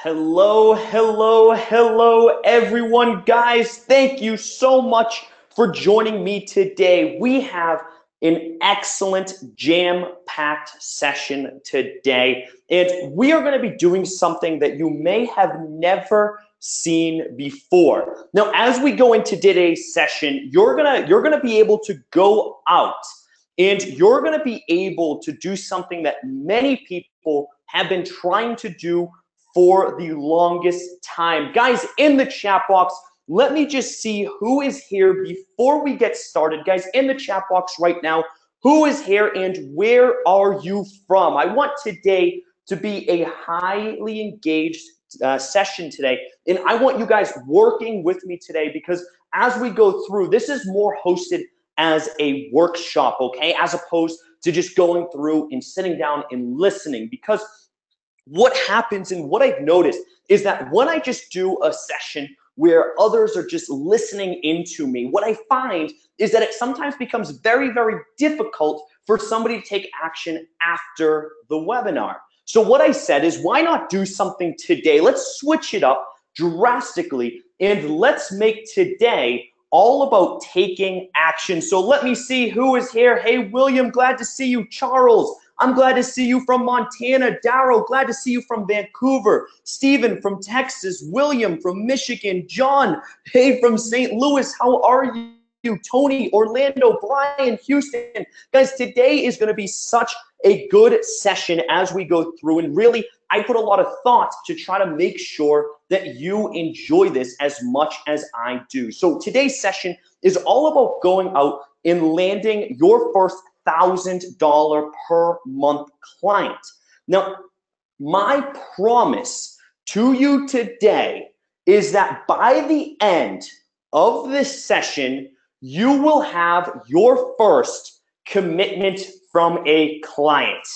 Hello, everyone. Guys, thank you so much for joining me today. We have an excellent jam-packed session today, and we are going to be doing something that you may have never seen before. Now, as we go into today's session, you're gonna be able to go out and you're going to be able to do something that many people have been trying to do for the longest time. Guys, in the chat box, let me just see who is here before we get started. Guys, in the chat box right now, who is here and where are you from? I want today to be a highly engaged session today, and I want you guys working with me today because as we go through, this is more hosted as a workshop, okay, as opposed to just going through and sitting down and listening. Because what happens and what I've noticed is that when I just do a session where others are just listening into me, what I find is that it sometimes becomes very, very difficult for somebody to take action after the webinar. So what I said is, why not do something today? Let's switch it up drastically and let's make today all about taking action. So let me see who is here. Hey, William, glad to see you. Charles, I'm glad to see you from Montana. Darryl, glad to see you from Vancouver. Stephen from Texas. William from Michigan. John, hey, from St. Louis. How are you? Tony, Orlando, Brian, Houston. Guys, today is going to be such a good session as we go through, and really, I put a lot of thought to try to make sure that you enjoy this as much as I do. So today's session is all about going out and landing your first $1,000 per month client. Now, my promise to you today is that by the end of this session, you will have your first commitment from a client.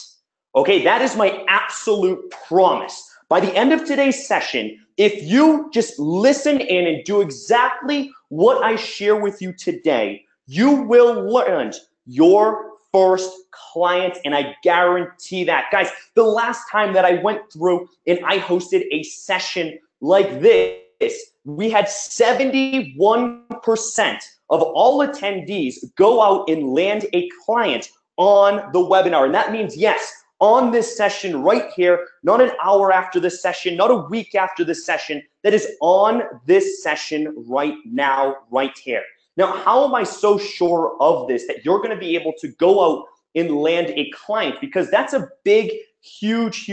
Okay, that is my absolute promise. By the end of today's session, if you just listen in and do exactly what I share with you today, you will learn your first client, and I guarantee that. Guys, the last time that I went through and I hosted a session like this, we had 71% of all attendees go out and land a client on the webinar. And that means, yes, on this session right here, not an hour after this session, not a week after this session, that is on this session right now, right here. Now, how am I so sure of this, that you're going to be able to go out and land a client? Because that's a big, huge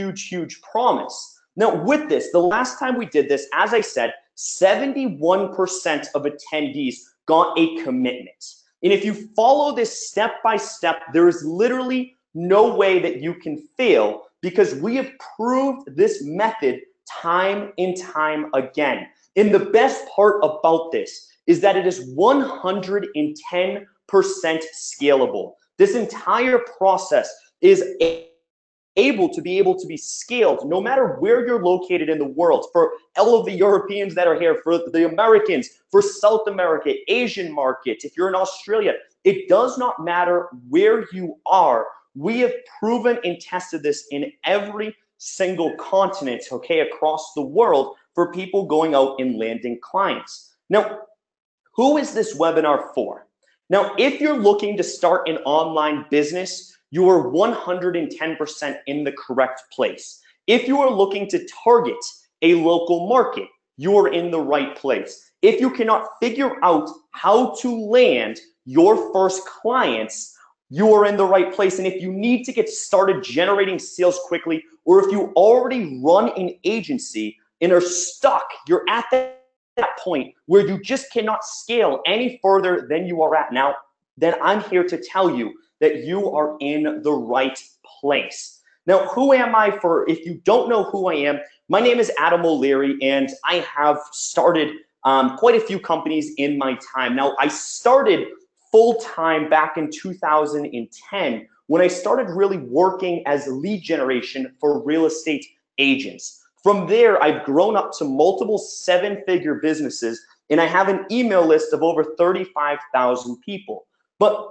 promise. Now, with this, the last time we did this, as I said, 71% of attendees got a commitment. And if you follow this step by step, there is literally no way that you can fail, because we have proved this method time and time again. And the best part about this is that it is 110% scalable. This entire process is able to be scaled no matter where you're located in the world. For all of the Europeans that are here, for the Americans, for South America, Asian markets, if you're in Australia, it does not matter where you are. We have proven and tested this in every single continent, okay, across the world, for people going out and landing clients. Now, who is this webinar for? Now, if you're looking to start an online business, you are 110% in the correct place. If you are looking to target a local market, you are in the right place. If you cannot figure out how to land your first clients, you are in the right place. And if you need to get started generating sales quickly, or if you already run an agency and are stuck, you're at that point where you just cannot scale any further than you are at now, then I'm here to tell you that you are in the right place. Now, who am I? For if you don't know who I am, my name is Adam O'Leary, and I have started quite a few companies in my time. Now, I started full-time back in 2010 when I started really working as lead generation for real estate agents. From there, I've grown up to multiple seven-figure businesses, and I have an email list of over 35,000 people. But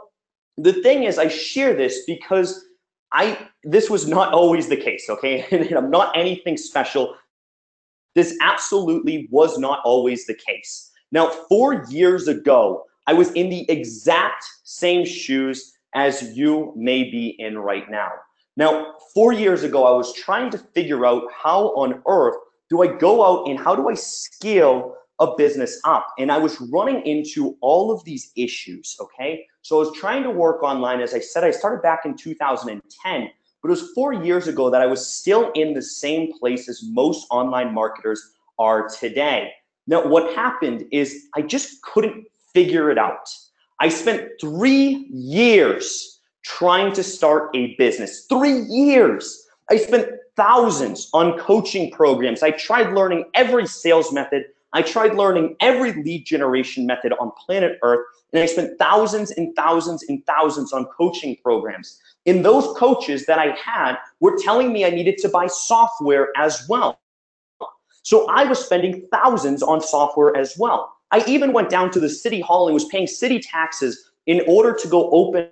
the thing is, I share this because this was not always the case, okay? And I'm not anything special. This absolutely was not always the case. Now, 4 years ago, I was in the exact same shoes as you may be in right now. Now, 4 years ago, I was trying to figure out how on earth do I go out and how do I scale a business up? And I was running into all of these issues, okay? So I was trying to work online. As I said, I started back in 2010, but it was 4 years ago that I was still in the same place as most online marketers are today. Now, what happened is I just couldn't figure it out. I spent 3 years trying to start a business. 3 years. I spent thousands on coaching programs. I tried learning every sales method. I tried learning every lead generation method on planet Earth, and I spent thousands and thousands and thousands on coaching programs. And those coaches that I had were telling me I needed to buy software as well. So I was spending thousands on software as well. I even went down to the city hall and was paying city taxes in order to go open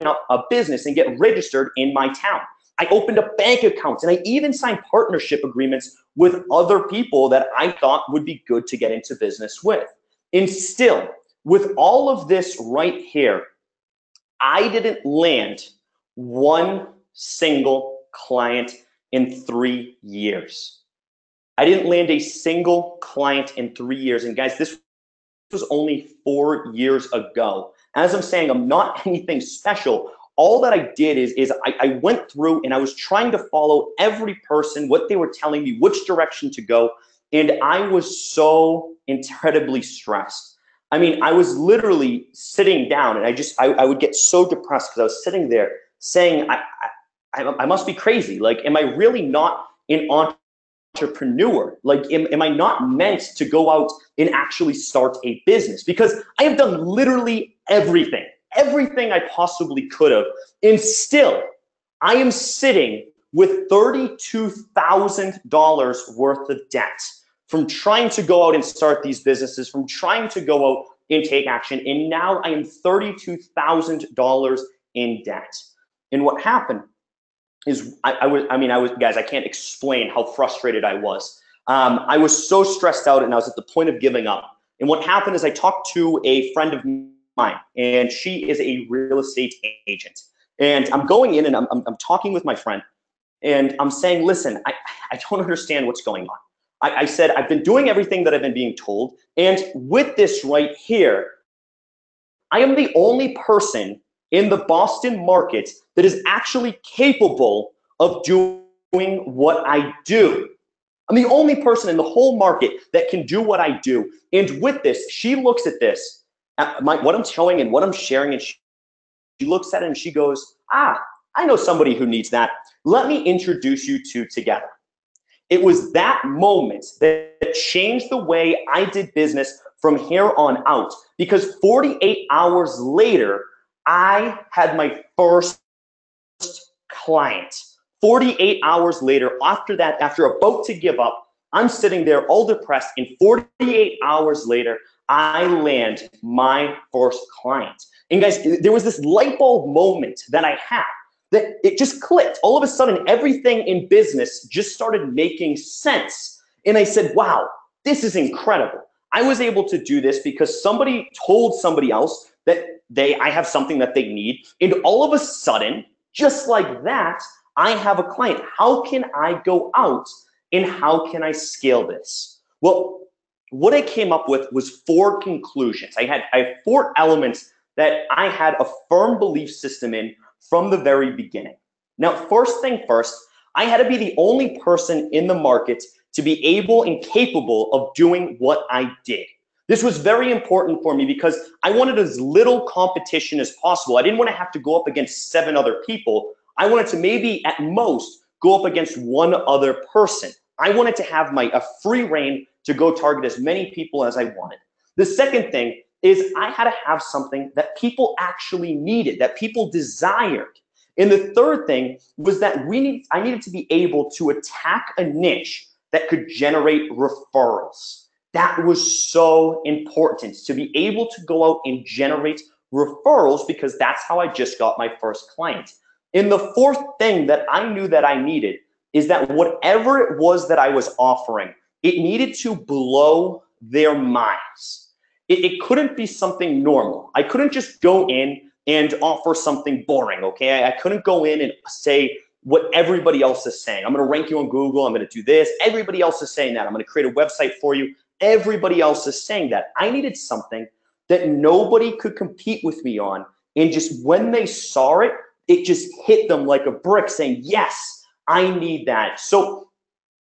up a business and get registered in my town. I opened up bank accounts and I even signed partnership agreements with other people that I thought would be good to get into business with. And still, with all of this right here, I didn't land one single client in 3 years. I didn't land a single client in 3 years. And guys, this was only 4 years ago. As I'm saying, I'm not anything special. All that I did is I went through and I was trying to follow every person, what they were telling me, which direction to go. And I was so incredibly stressed. I mean, I was literally sitting down and I would get so depressed because I was sitting there saying, I must be crazy. Like, am I really not an entrepreneur? Like, am I not meant to go out and actually start a business? Because I have done literally everything I possibly could have. And still, I am sitting with $32,000 worth of debt from trying to go out and start these businesses, from trying to go out and take action. And now I am $32,000 in debt. And what happened is guys, I can't explain how frustrated I was. I was so stressed out and I was at the point of giving up. And what happened is I talked to a friend of mine, and she is a real estate agent. And I'm going in and I'm talking with my friend, and I'm saying, listen, I don't understand what's going on. I said, I've been doing everything that I've been being told. And with this right here, I am the only person in the Boston market that is actually capable of doing what I do. I'm the only person in the whole market that can do what I do. And with this, she looks at this, at what I'm showing and what I'm sharing, and she looks at it and she goes, I know somebody who needs that. Let me introduce you two together. It was that moment that changed the way I did business from here on out, because 48 hours later, I had my first client. 48 hours later, after that, after about to give up, I'm sitting there all depressed, and 48 hours later, I land my first client. And guys, there was this light bulb moment that I had, that it just clicked. All of a sudden, everything in business just started making sense. And I said, wow, this is incredible. I was able to do this because somebody told somebody else that I have something that they need. And all of a sudden, just like that, I have a client. How can I go out and how can I scale this? Well, what I came up with was 4 conclusions. I have 4 elements that I had a firm belief system in from the very beginning. Now, first thing first, I had to be the only person in the market to be able and capable of doing what I did. This was very important for me because I wanted as little competition as possible. I didn't want to have to go up against 7 other people. I wanted to maybe at most go up against 1 other person. I wanted to have a free reign to go target as many people as I wanted. The second thing is I had to have something that people actually needed, that people desired. And the third thing was that I needed to be able to attack a niche that could generate referrals. That was so important, to be able to go out and generate referrals, because that's how I just got my first client. And the fourth thing that I knew that I needed is that whatever it was that I was offering, it needed to blow their minds. It couldn't be something normal. I couldn't just go in and offer something boring, okay? I couldn't go in and say what everybody else is saying. I'm gonna rank you on Google, I'm gonna do this. Everybody else is saying that. I'm gonna create a website for you. Everybody else is saying that. I needed something that nobody could compete with me on. And just when they saw it, it just hit them like a brick saying, yes, I need that. So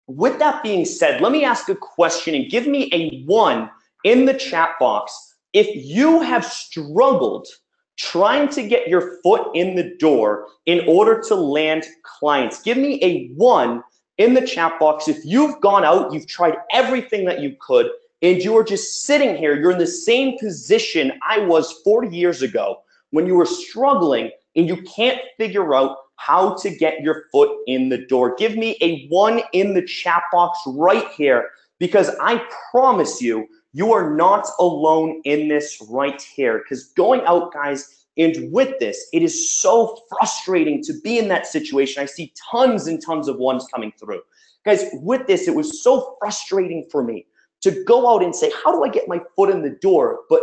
with that being said, let me ask a question and give me a 1 in the chat box if you have struggled trying to get your foot in the door in order to land clients. Give me a 1 in the chat box if you've gone out, you've tried everything that you could, and you are just sitting here, you're in the same position I was 40 years ago when you were struggling and you can't figure out how to get your foot in the door. Give me a 1 in the chat box right here, because I promise you, you are not alone in this right here. Because going out, guys, and with this, it is so frustrating to be in that situation. I see tons and tons of 1s coming through. Guys, with this, it was so frustrating for me to go out and say, how do I get my foot in the door? But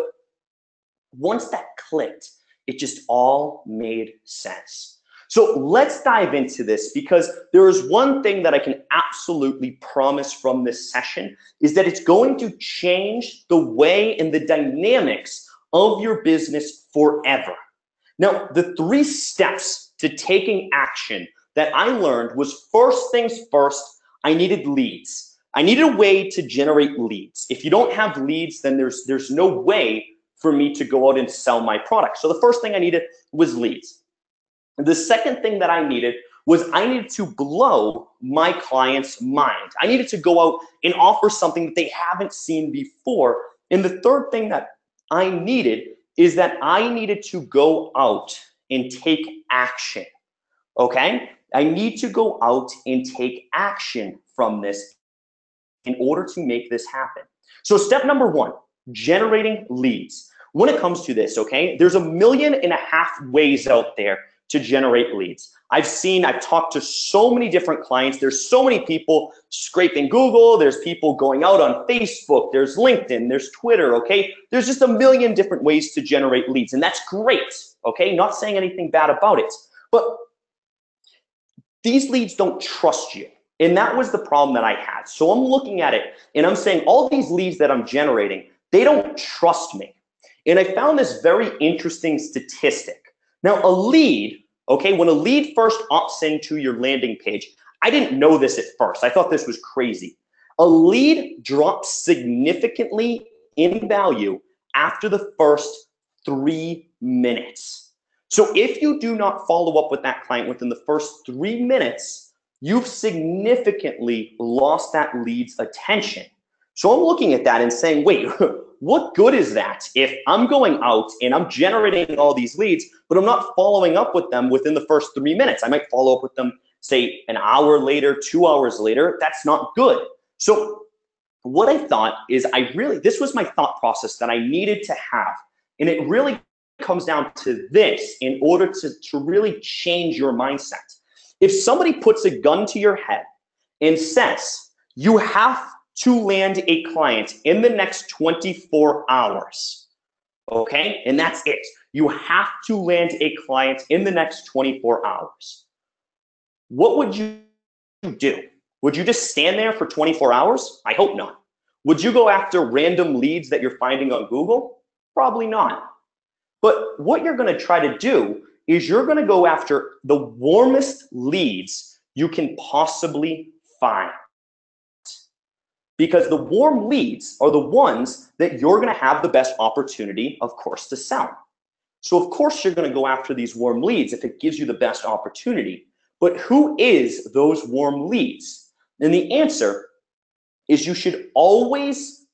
once that clicked, it just all made sense. So let's dive into this, because there is one thing that I can absolutely promise from this session is that it's going to change the way and the dynamics of your business forever. Now, the 3 steps to taking action that I learned was, first things first, I needed leads. I needed a way to generate leads. If you don't have leads, then there's no way for me to go out and sell my product. So the first thing I needed was leads. The second thing that I needed was I needed to blow my client's mind. I needed to go out and offer something that they haven't seen before. And the third thing that I needed is that I needed to go out and take action, okay? I need to go out and take action from this in order to make this happen. So step number 1, generating leads. When it comes to this, okay, there's 1.5 million ways out there to generate leads. I've talked to so many different clients. There's so many people scraping Google. There's people going out on Facebook. There's LinkedIn. There's Twitter, okay? There's just 1 million different ways to generate leads, and that's great, okay? Not saying anything bad about it, but these leads don't trust you, and that was the problem that I had. So I'm looking at it, and I'm saying all these leads that I'm generating, they don't trust me. And I found this very interesting statistic. Now, a lead, okay, when a lead first opts into your landing page, I didn't know this at first. I thought this was crazy. A lead drops significantly in value after the first 3 minutes. So if you do not follow up with that client within the first 3 minutes, you've significantly lost that lead's attention. So I'm looking at that and saying, wait, what good is that if I'm going out and I'm generating all these leads, but I'm not following up with them within the first 3 minutes? I might follow up with them, say, an hour later, 2 hours later. That's not good. So what I thought is this was my thought process that I needed to have. And it really comes down to this in order to really change your mindset. If somebody puts a gun to your head and says, you have to land a client in the next 24 hours, okay? And that's it. You have to land a client in the next 24 hours. What would you do? Would you just stand there for 24 hours? I hope not. Would you go after random leads that you're finding on Google? Probably not. But what you're gonna try to do is you're gonna go after the warmest leads you can possibly find. Because the warm leads are the ones that you're gonna have the best opportunity, of course, to sell. So of course you're gonna go after these warm leads if it gives you the best opportunity. But who is those warm leads? And the answer is you should always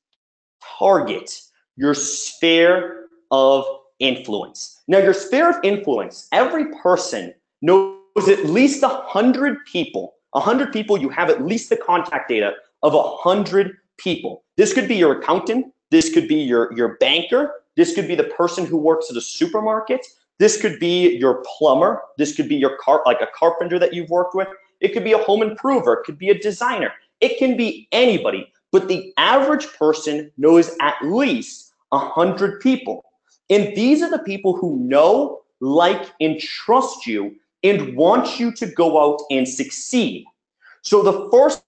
target your sphere of influence. Now, your sphere of influence, every person knows at least 100 people. 100 people, you have at least the contact data of 100 people. This could be your accountant. This could be your banker. This could be the person who works at a supermarket. This could be your plumber. This could be your like a carpenter that you've worked with. It could be a home improver. It could be a designer. It can be anybody. but the average person knows at least 100 people. And these are the people who know, like, and trust you and want you to go out and succeed. So the first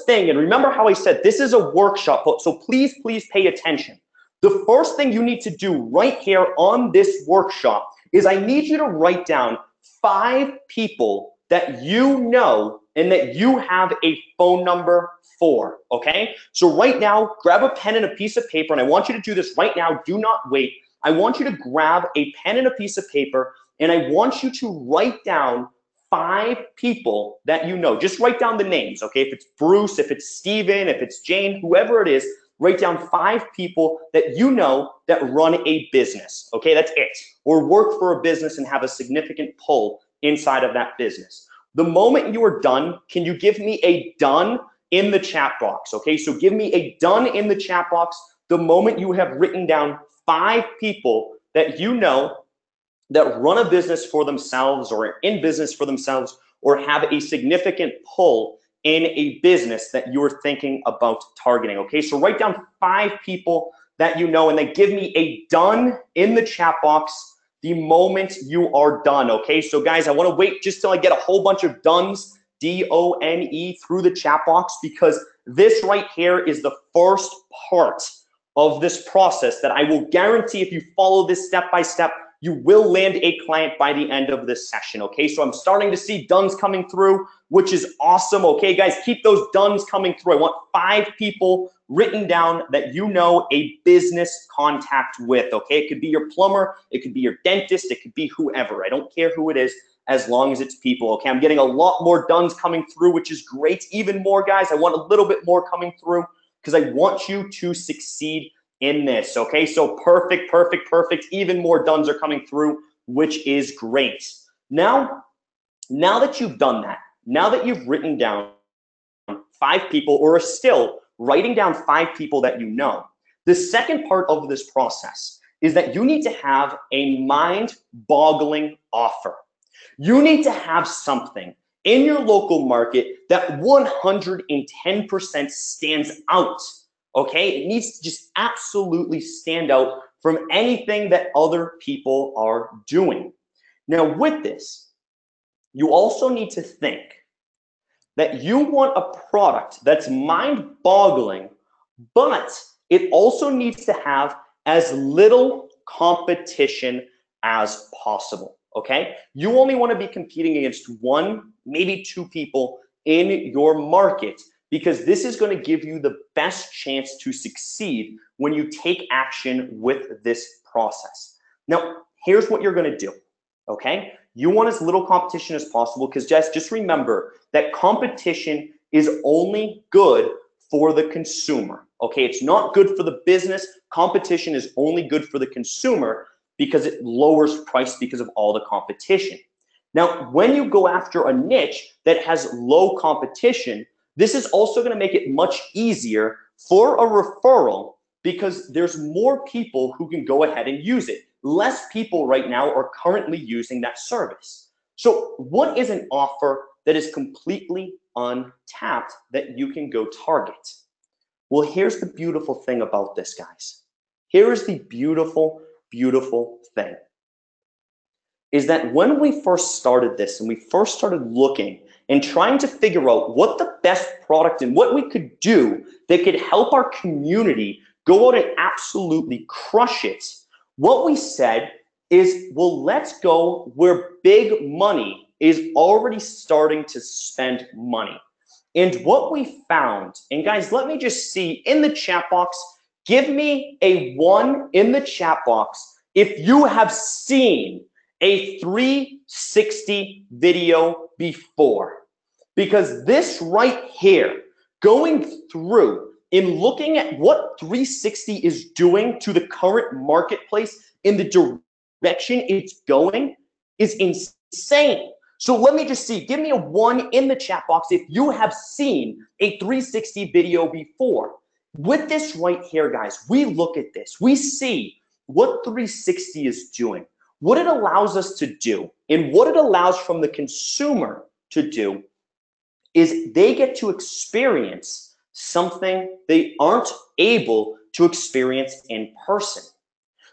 thing, and remember how I said this is a workshop, so please pay attention. The first thing you need to do right here on this workshop is I need you to write down 5 people that you know and that you have a phone number for, okay? So right now, grab a pen and a piece of paper, and I want you to do this right now. Do not wait. I want you to grab a pen and a piece of paper, and I want you to write down 5 people that you know. Just write down the names, okay? If it's Bruce, if it's Steven, if it's Jane, whoever it is, write down 5 people that you know that run a business, okay? That's it. Or work for a business and have a significant pull inside of that business. The moment you are done, can you give me a done in the chat box, okay? So give me a done in the chat box the moment you have written down 5 people that you know that run a business for themselves or are in business for themselves or have a significant pull in a business that you're thinking about targeting, okay? So write down 5 people that you know and then give me a done in the chat box the moment you are done, okay? So guys, I wanna wait just till I get a whole bunch of dones, D-O-N-E, through the chat box, because this right here is the first part of this process that I will guarantee if you follow this step by step, you will land a client by the end of this session, okay? So I'm starting to see dones coming through, which is awesome, okay? Guys, keep those dones coming through. I want 5 people written down that you know a business contact with, okay? It could be your plumber, it could be your dentist, it could be whoever. I don't care who it is, as long as it's people, okay? I'm getting a lot more dones coming through, which is great. Even more, guys, I want a little bit more coming through because I want you to succeed in this, okay? So perfect. Even more dones are coming through, which is great. Now that you've done that, now that you've written down 5 people or are still writing down 5 people that you know, the second part of this process is that you need to have a mind-boggling offer. You need to have something in your local market that 110% stands out. Okay, it needs to just absolutely stand out from anything that other people are doing. Now with this, you also need to think that you want a product that's mind-boggling, but it also needs to have as little competition as possible, okay? You only want to be competing against 1, maybe 2 people in your market, because this is going to give you the best chance to succeed when you take action with this process. Now, here's what you're going to do, okay? You want as little competition as possible because just remember that competition is only good for the consumer, okay? It's not good for the business. Competition is only good for the consumer because it lowers price because of all the competition. Now, when you go after a niche that has low competition, this is also going to make it much easier for a referral because there's more people who can go ahead and use it. Less people right now are currently using that service. So what is an offer that is completely untapped that you can go target? Well, here's the beautiful thing about this, guys. Here is the beautiful thing. Is that when we first started this and we first started looking and trying to figure out what the best product and what we could do that could help our community go out and absolutely crush it, what we said is, well, let's go where big money is already starting to spend money. And what we found, and guys, let me just see in the chat box, give me a 1 in the chat box if you have seen a 360 video before. Because this right here, going through and looking at what 360 is doing to the current marketplace in the direction it's going is insane. So let me just see, give me a 1 in the chat box if you have seen a 360 video before. With this right here, guys, we look at this, we see what 360 is doing, what it allows us to do, and what it allows from the consumer to do is they get to experience something they aren't able to experience in person.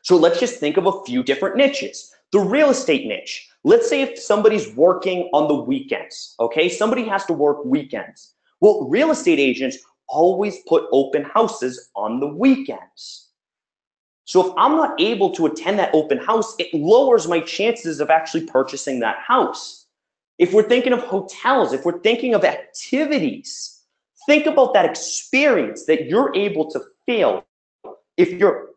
So let's just think of a few different niches. The real estate niche. Let's say if somebody's working on the weekends, okay? Somebody has to work weekends. Well, real estate agents always put open houses on the weekends. So if I'm not able to attend that open house, it lowers my chances of actually purchasing that house. If we're thinking of hotels, if we're thinking of activities, think about that experience that you're able to feel if you're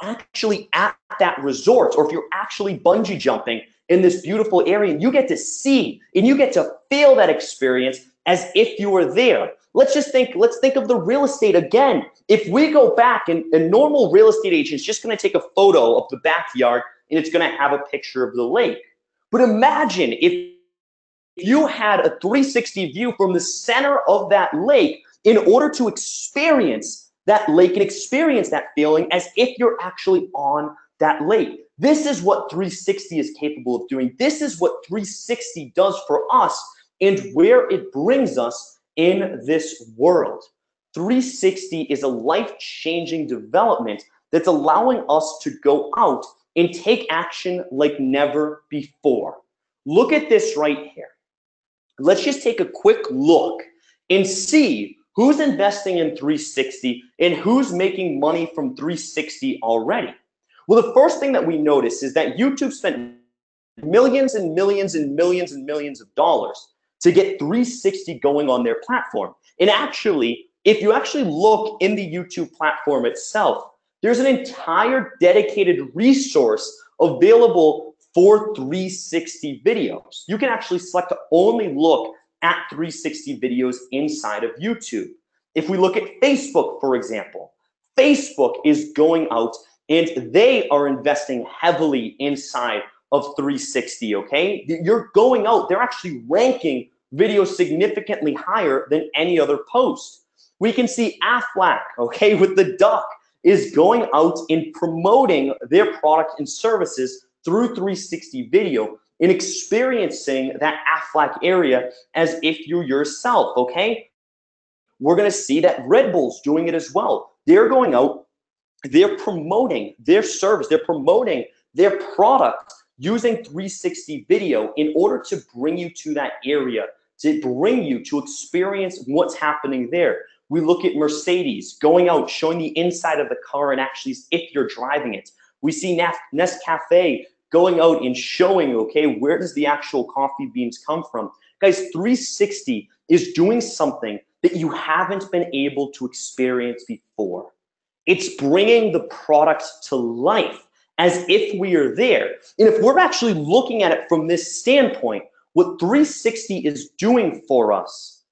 actually at that resort, or if you're actually bungee jumping in this beautiful area, and you get to see and you get to feel that experience as if you were there. Let's think of the real estate again. If we go back, and a normal real estate agent is just going to take a photo of the backyard and it's going to have a picture of the lake. But imagine if you had a 360 view from the center of that lake in order to experience that lake and experience that feeling as if you're actually on that lake. This is what 360 is capable of doing. This is what 360 does for us and where it brings us in this world. 360 is a life-changing development that's allowing us to go out and take action like never before. Look at this right here. Let's just take a quick look and see who's investing in 360 and who's making money from 360 already. Well, the first thing that we notice is that YouTube spent millions and millions and millions and millions of dollars to get 360 going on their platform. And actually, if you actually look in the YouTube platform itself, there's an entire dedicated resource available for 360 videos. You can actually select to only look at 360 videos inside of YouTube. If we look at Facebook, for example, Facebook is going out and they are investing heavily inside of 360, okay? You're going out, they're actually ranking videos significantly higher than any other post. We can see Aflac, okay, with the duck, is going out and promoting their product and services through 360 video and experiencing that Aflac area as if you're yourself, okay? We're gonna see that Red Bull's doing it as well. They're going out, they're promoting their service, they're promoting their product using 360 video in order to bring you to that area, to bring you to experience what's happening there. We look at Mercedes going out, showing the inside of the car and actually if you're driving it. We see Nescafe going out and showing, okay, where does the actual coffee beans come from? Guys, 360 is doing something that you haven't been able to experience before. It's bringing the product to life as if we are there. And if we're actually looking at it from this standpoint, what 360 is doing for us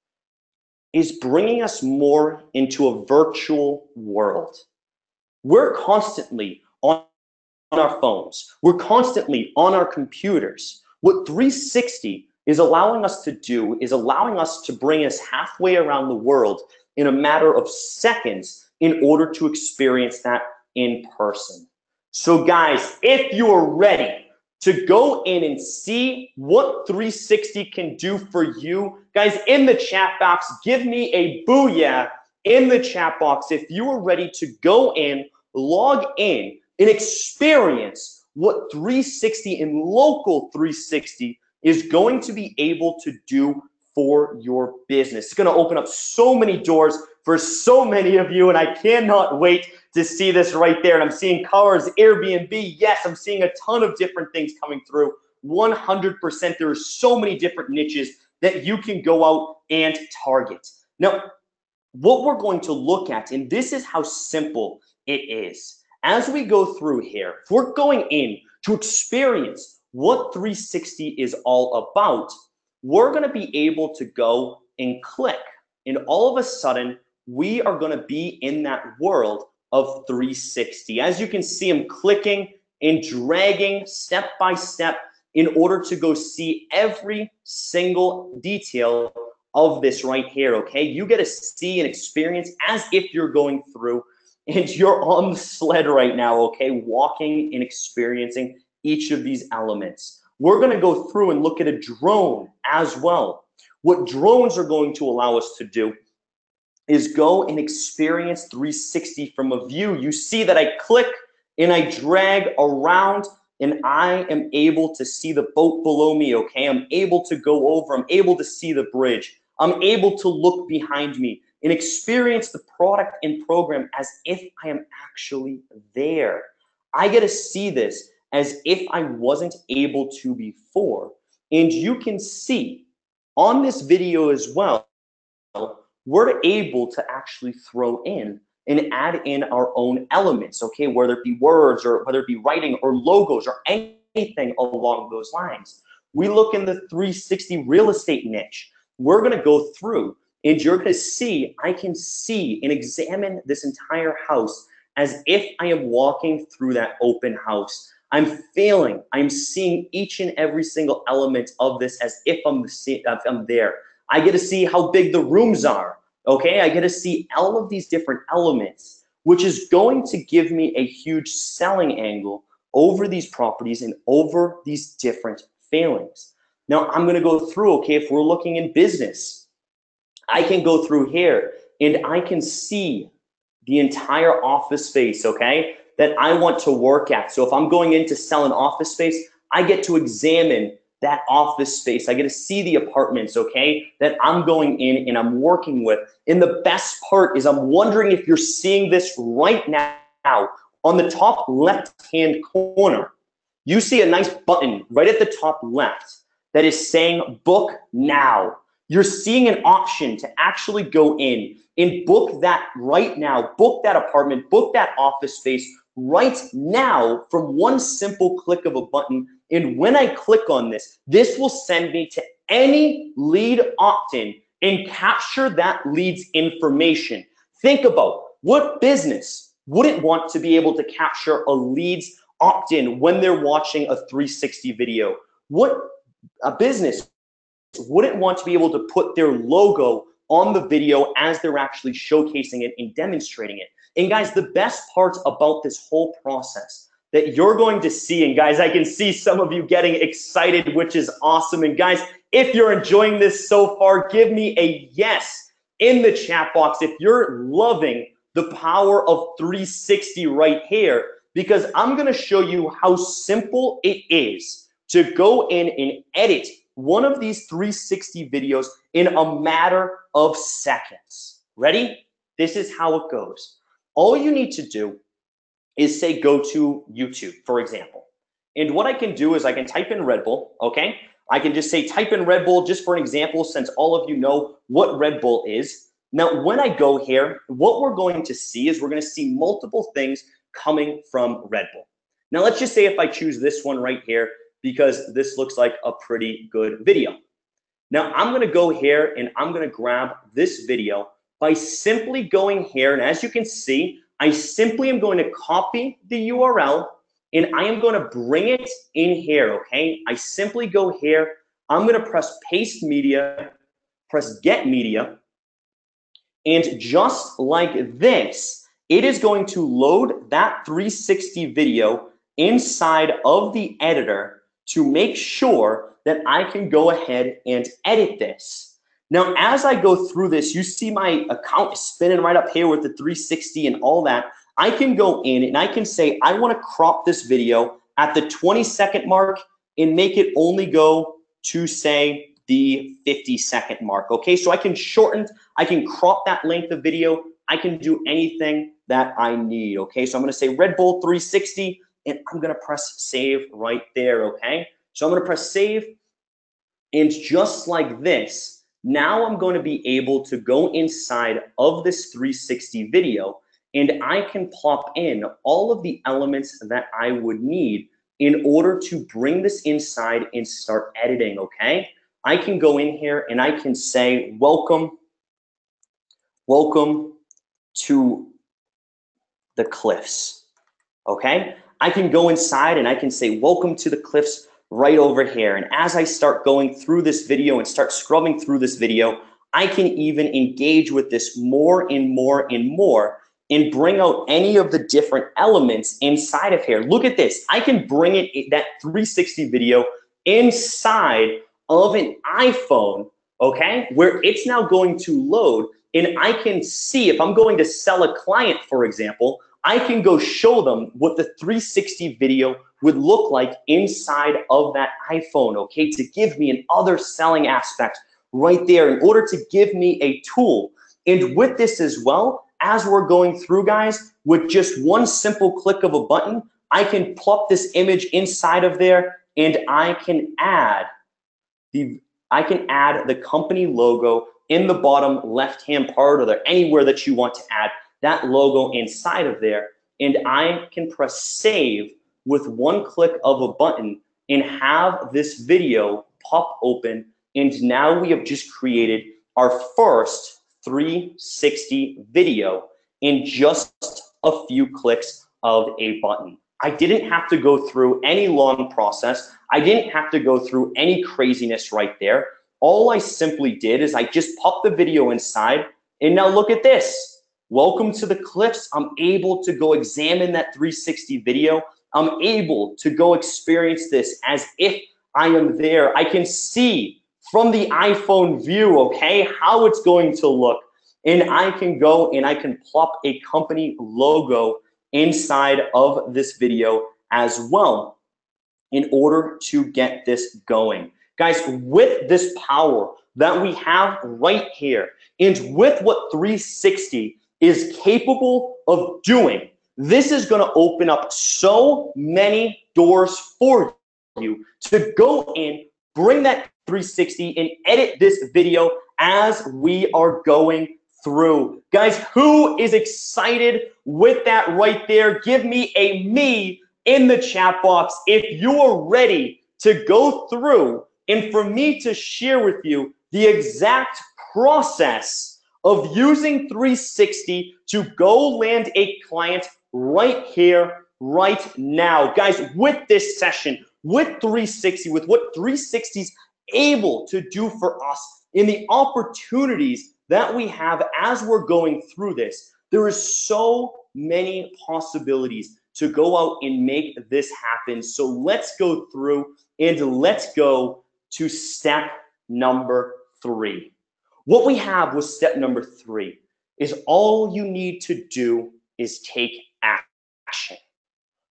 is bringing us more into a virtual world. We're constantly on our phones. We're constantly on our computers. What 360 is allowing us to do is allowing us to bring us halfway around the world in a matter of seconds in order to experience that in person. So guys, if you are ready to go in and see what 360 can do for you, guys, in the chat box, give me a booyah in the chat box if you are ready to go in, log in, and experience what 360 and Local 360 is going to be able to do for your business. It's going to open up so many doors for so many of you, and I cannot wait to see this right there. And I'm seeing cars, Airbnb. Yes, I'm seeing a ton of different things coming through. 100%, there are so many different niches that you can go out and target. Now, what we're going to look at, and this is how simple it is. As we go through here, if we're going in to experience what 360 is all about, we're going to be able to go and click. And all of a sudden, we are going to be in that world of 360. As you can see, I'm clicking and dragging step by step in order to go see every single detail of this right here, okay? You get to see and experience as if you're going through and you're on the sled right now, okay? Walking and experiencing each of these elements. We're gonna go through and look at a drone as well. What drones are going to allow us to do is go and experience 360 from a view. You see that I click and I drag around and I am able to see the boat below me, okay? I'm able to go over, I'm able to see the bridge. I'm able to look behind me and experience the product and program as if I am actually there. I get to see this as if I wasn't able to before. And you can see on this video as well, we're able to actually throw in and add in our own elements, okay? Whether it be words or whether it be writing or logos or anything along those lines. We look in the 360 real estate niche. We're gonna go through and you're gonna see, I can see and examine this entire house as if I am walking through that open house. I'm feeling, I'm seeing each and every single element of this as if I'm there. I get to see how big the rooms are, okay? I get to see all of these different elements, which is going to give me a huge selling angle over these properties and over these different feelings. Now, I'm gonna go through, okay, if we're looking in business, I can go through here and I can see the entire office space, okay, that I want to work at. So if I'm going in to sell an office space, I get to examine that office space. I get to see the apartments, okay, that I'm going in and I'm working with. And the best part is I'm wondering if you're seeing this right now on the top left-hand corner. You see a nice button right at the top left that is saying book now. You're seeing an option to actually go in and book that right now, book that apartment, book that office space right now from one simple click of a button. And when I click on this, this will send me to any lead opt-in and capture that lead's information. Think about what business wouldn't want to be able to capture a lead's opt-in when they're watching a 360 video. What a business wouldn't want to be able to put their logo on the video as they're actually showcasing it and demonstrating it. And guys, the best part about this whole process that you're going to see, and guys, I can see some of you getting excited, which is awesome. And guys, if you're enjoying this so far, give me a yes in the chat box if you're loving the power of 360 right here, because I'm gonna show you how simple it is to go in and edit one of these 360 videos in a matter of seconds. Ready? This is how it goes. All you need to do is say go to YouTube, for example. And what I can do is I can type in Red Bull, okay? I can just say type in Red Bull just for an example, since all of you know what Red Bull is. Now, when I go here, what we're going to see is we're gonna see multiple things coming from Red Bull. Now, let's just say if I choose this one right here, because this looks like a pretty good video. Now, I'm gonna go here and I'm gonna grab this video by simply going here, and as you can see, I simply am going to copy the URL and I am going to bring it in here, okay? I simply go here, I'm going to press paste media, press get media, and just like this, it is going to load that 360 video inside of the editor to make sure that I can go ahead and edit this. Now, as I go through this, you see my account is spinning right up here with the 360 and all that. I can go in and I can say, I want to crop this video at the 20-second mark and make it only go to, say, the 50-second mark, okay? So I can shorten, I can crop that length of video. I can do anything that I need, okay? So I'm going to say Red Bull 360, and I'm going to press save right there, okay? So I'm going to press save, and just like this, now I'm going to be able to go inside of this 360 video and I can plop in all of the elements that I would need in order to bring this inside and start editing, okay? I can go in here and I can say, welcome to the Cliffs, okay? I can go inside and I can say, welcome to the Cliffs right over here. And as I start going through this video and start scrubbing through this video, I can even engage with this more and more and more and bring out any of the different elements inside of here. Look at this. I can bring it, that 360 video, inside of an iPhone, okay, where it's now going to load and I can see if I'm going to sell a client, for example, I can go show them what the 360 video would look like inside of that iPhone, okay, to give me an other selling aspect right there in order to give me a tool. And with this as well, as we're going through, guys, with just one simple click of a button, I can plop this image inside of there, and I can add the company logo in the bottom left-hand part, or there anywhere that you want to add that logo inside of there, and I can press save with one click of a button and have this video pop open. And now we have just created our first 360 video in just a few clicks of a button. I didn't have to go through any long process. I didn't have to go through any craziness right there. All I simply did is I just popped the video inside, and now look at this. Welcome to the Cliffs. I'm able to go examine that 360 video. I'm able to go experience this as if I am there. I can see from the iPhone view, okay, how it's going to look. And I can go and I can plop a company logo inside of this video as well in order to get this going. Guys, with this power that we have right here, and with what 360 is capable of doing, this is going to open up so many doors for you to go in, bring that 360 and edit this video as we are going through. Guys, who is excited with that right there? Give me a me in the chat box if you are ready to go through and for me to share with you the exact process of using 360 to go land a client right here, right now. Guys, with this session, with 360, with what 360 is able to do for us in the opportunities that we have as we're going through this, there is so many possibilities to go out and make this happen. So let's go through and let's go to step number 3. What we have with step number 3 is all you need to do is take action.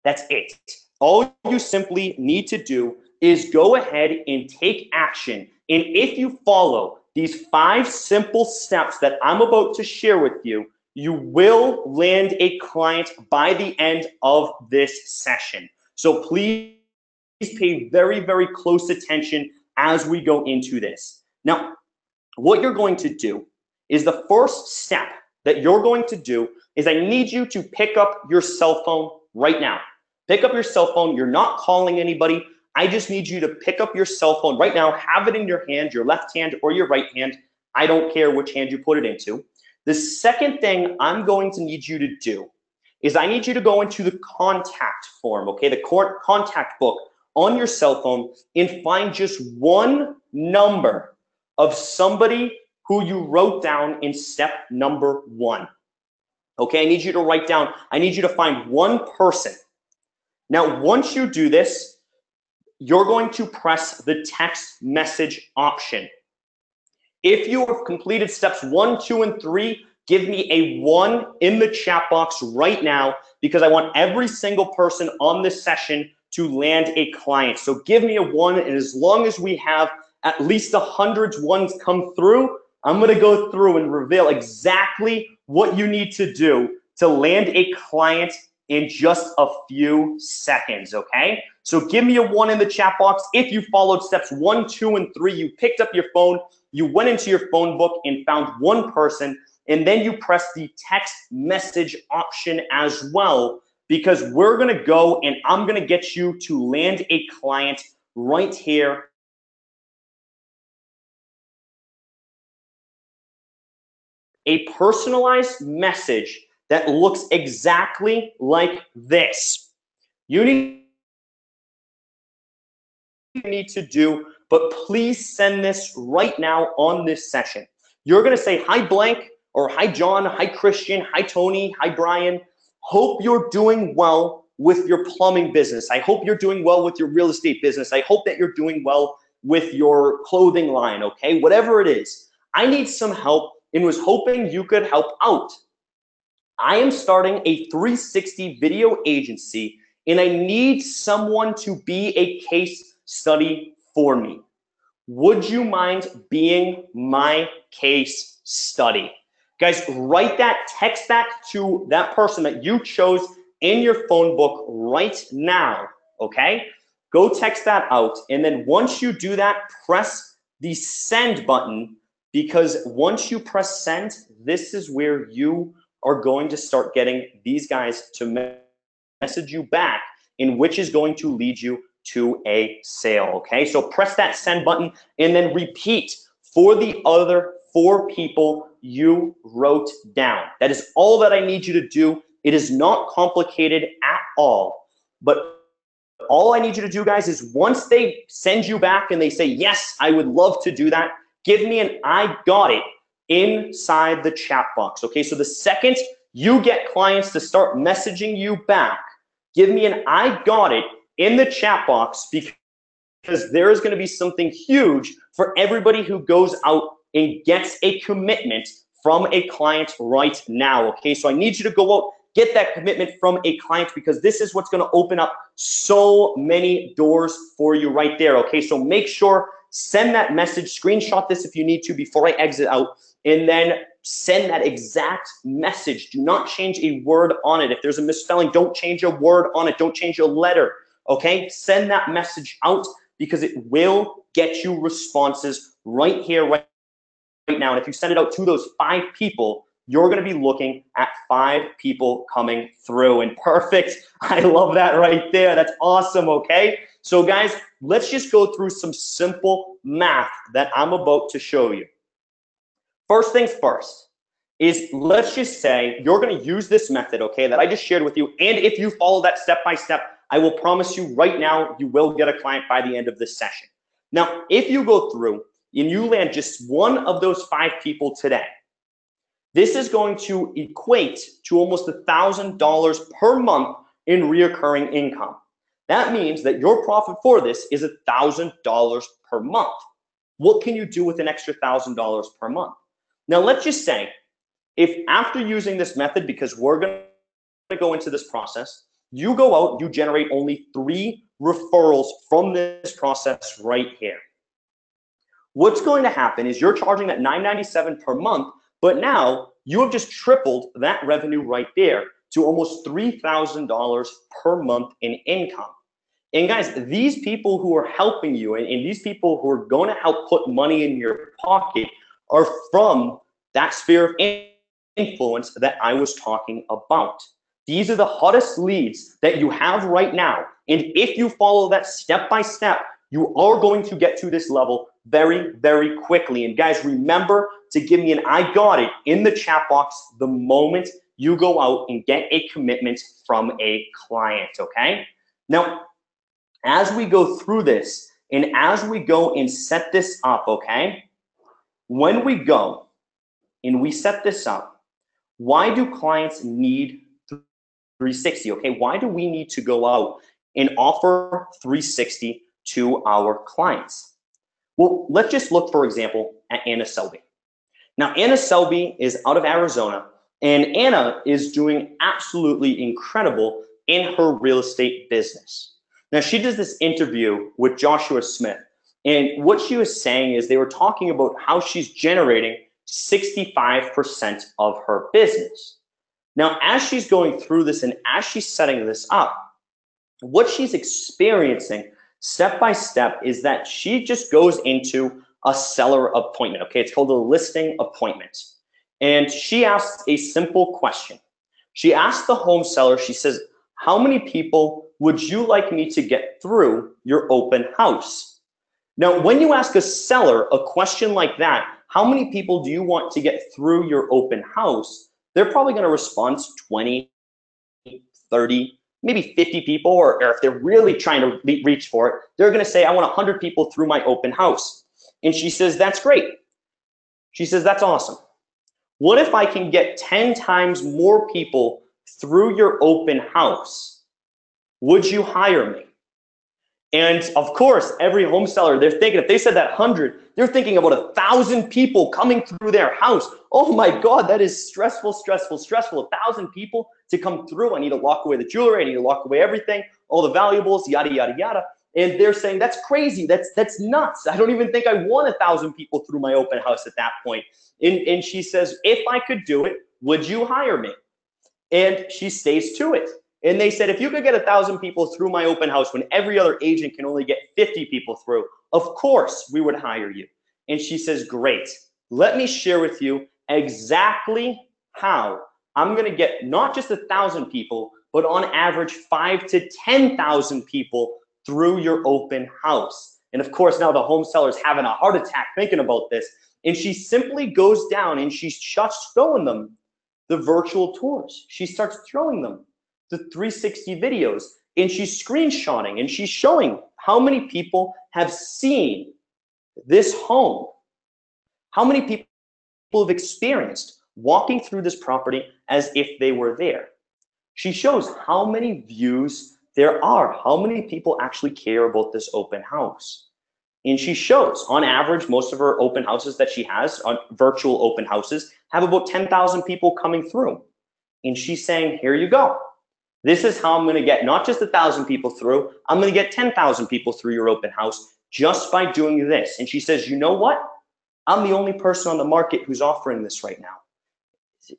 That's it. All you simply need to do is go ahead and take action. And if you follow these 5 simple steps that I'm about to share with you, you will land a client by the end of this session. So please pay very, very close attention as we go into this. Now, what you're going to do is the first step that you're going to do is I need you to pick up your cell phone right now. Pick up your cell phone. You're not calling anybody. I just need you to pick up your cell phone right now, have it in your hand, your left hand or your right hand. I don't care which hand you put it into. The second thing I'm going to need you to do is I need you to go into the contact form, okay, the contact book on your cell phone and find just one number of somebody who you wrote down in step number 1. Okay, I need you to write down, I need you to find one person. Now, once you do this, you're going to press the text message option. If you have completed steps 1, 2, and 3, give me a 1 in the chat box right now because I want every single person on this session to land a client. So give me a 1, and as long as we have at least 100 ones come through, I'm going to go through and reveal exactly what you need to do to land a client in just a few seconds, okay? So give me a 1 in the chat box. If you followed steps 1, 2, and 3, you picked up your phone, you went into your phone book and found one person, and then you press the text message option as well, because we're gonna go and I'm gonna get you to land a client right here. A personalized message that looks exactly like this. You need to do, but please send this right now on this session. You're gonna say, hi blank, or hi John, hi Christian, hi Tony, hi Brian. Hope you're doing well with your plumbing business. I hope you're doing well with your real estate business. I hope that you're doing well with your clothing line, okay? Whatever it is, I need some help and was hoping you could help out. I am starting a 360 video agency and I need someone to be a case study for me. Would you mind being my case study? Guys, write that, text that to that person that you chose in your phone book right now, okay? Go text that out, and then once you do that, press the send button, because once you press send, this is where you are going to start getting these guys to message you back, in which is going to lead you to a sale, okay? So press that send button and then repeat for the other 4 people you wrote down. That is all that I need you to do. It is not complicated at all, but all I need you to do, guys, is once they send you back and they say, yes, I would love to do that, give me an I got it inside the chat box, okay? So the second you get clients to start messaging you back, give me an I got it in the chat box, because there is going to be something huge for everybody who goes out and gets a commitment from a client right now, okay? So I need you to go out, get that commitment from a client, because this is what's going to open up so many doors for you right there, okay? So make sure, send that message, screenshot this if you need to before I exit out, and then send that exact message. Do not change a word on it. If there's a misspelling, don't change a word on it. Don't change a letter, okay? Send that message out, because it will get you responses right here, right now. And if you send it out to those 5 people, you're going to be looking at 5 people coming through. And perfect. I love that right there. That's awesome, okay? So guys, let's just go through some simple math that I'm about to show you. First things first is, let's just say you're going to use this method, okay, that I just shared with you. And if you follow that step by step, I will promise you right now, you will get a client by the end of this session. Now, if you go through and you land just one of those 5 people today, this is going to equate to almost $1,000 per month in reoccurring income. That means that your profit for this is $1,000 per month. What can you do with an extra $1,000 per month? Now, let's just say, if after using this method, because we're going to go into this process, you go out, you generate only 3 referrals from this process right here. What's going to happen is you're charging that $997 per month, but now you have just tripled that revenue right there to almost $3,000 per month in income. And guys, these people who are helping you and these people who are going to help put money in your pocket are from that sphere of influence that I was talking about. These are the hottest leads that you have right now. And if you follow that step by step, you are going to get to this level very, very quickly. And guys, remember to give me an I got it in the chat box the moment you go out and get a commitment from a client, okay? Now, as we go through this and as we go and set this up, okay, when we go and we set this up, why do clients need 360, okay? Why do we need to go out and offer 360 to our clients? Well, let's just look, for example, at Anna Selby. Now, Anna Selby is out of Arizona, and Anna is doing absolutely incredible in her real estate business. Now, she does this interview with Joshua Smith, and what she was saying is they were talking about how she's generating 65% of her business. Now, as she's going through this and as she's setting this up, what she's experiencing step by step is that she just goes into a seller appointment, okay? It's called a listing appointment. And she asks a simple question. She asks the home seller, she says, how many people would you like me to get through your open house? Now, when you ask a seller a question like that, how many people do you want to get through your open house? They're probably going to respond 20, 30, maybe 50 people, or if they're really trying to reach for it, they're going to say, I want 100 people through my open house. And she says, that's great. She says, that's awesome. What if I can get 10 times more people through your open house? Would you hire me? And of course, every home seller, they're thinking, if they said that 100, they're thinking about 1,000 people coming through their house. Oh my God, that is stressful, stressful, stressful. 1,000 people to come through. I need to lock away the jewelry. I need to lock away everything, all the valuables, yada, yada, yada. And they're saying, that's crazy. That's nuts. I don't even think I want 1,000 people through my open house at that point. And she says, if I could do it, would you hire me? And she stays to it. And they said, if you could get 1,000 people through my open house when every other agent can only get 50 people through, of course we would hire you. And she says, great. Let me share with you exactly how I'm going to get not just 1,000 people, but on average 5,000 to 10,000 people through your open house. And of course, now the home seller's having a heart attack thinking about this. And she simply goes down and she starts showing them the virtual tours. She starts showing them the 360 videos, and she's screenshotting and she's showing how many people have seen this home, how many people have experienced walking through this property as if they were there. She shows how many views there are, how many people actually care about this open house. And she shows, on average, most of her open houses that she has, on virtual open houses, have about 10,000 people coming through. And she's saying, here you go. This is how I'm going to get not just 1,000 people through, I'm going to get 10,000 people through your open house just by doing this. And she says, you know what? I'm the only person on the market who's offering this right now.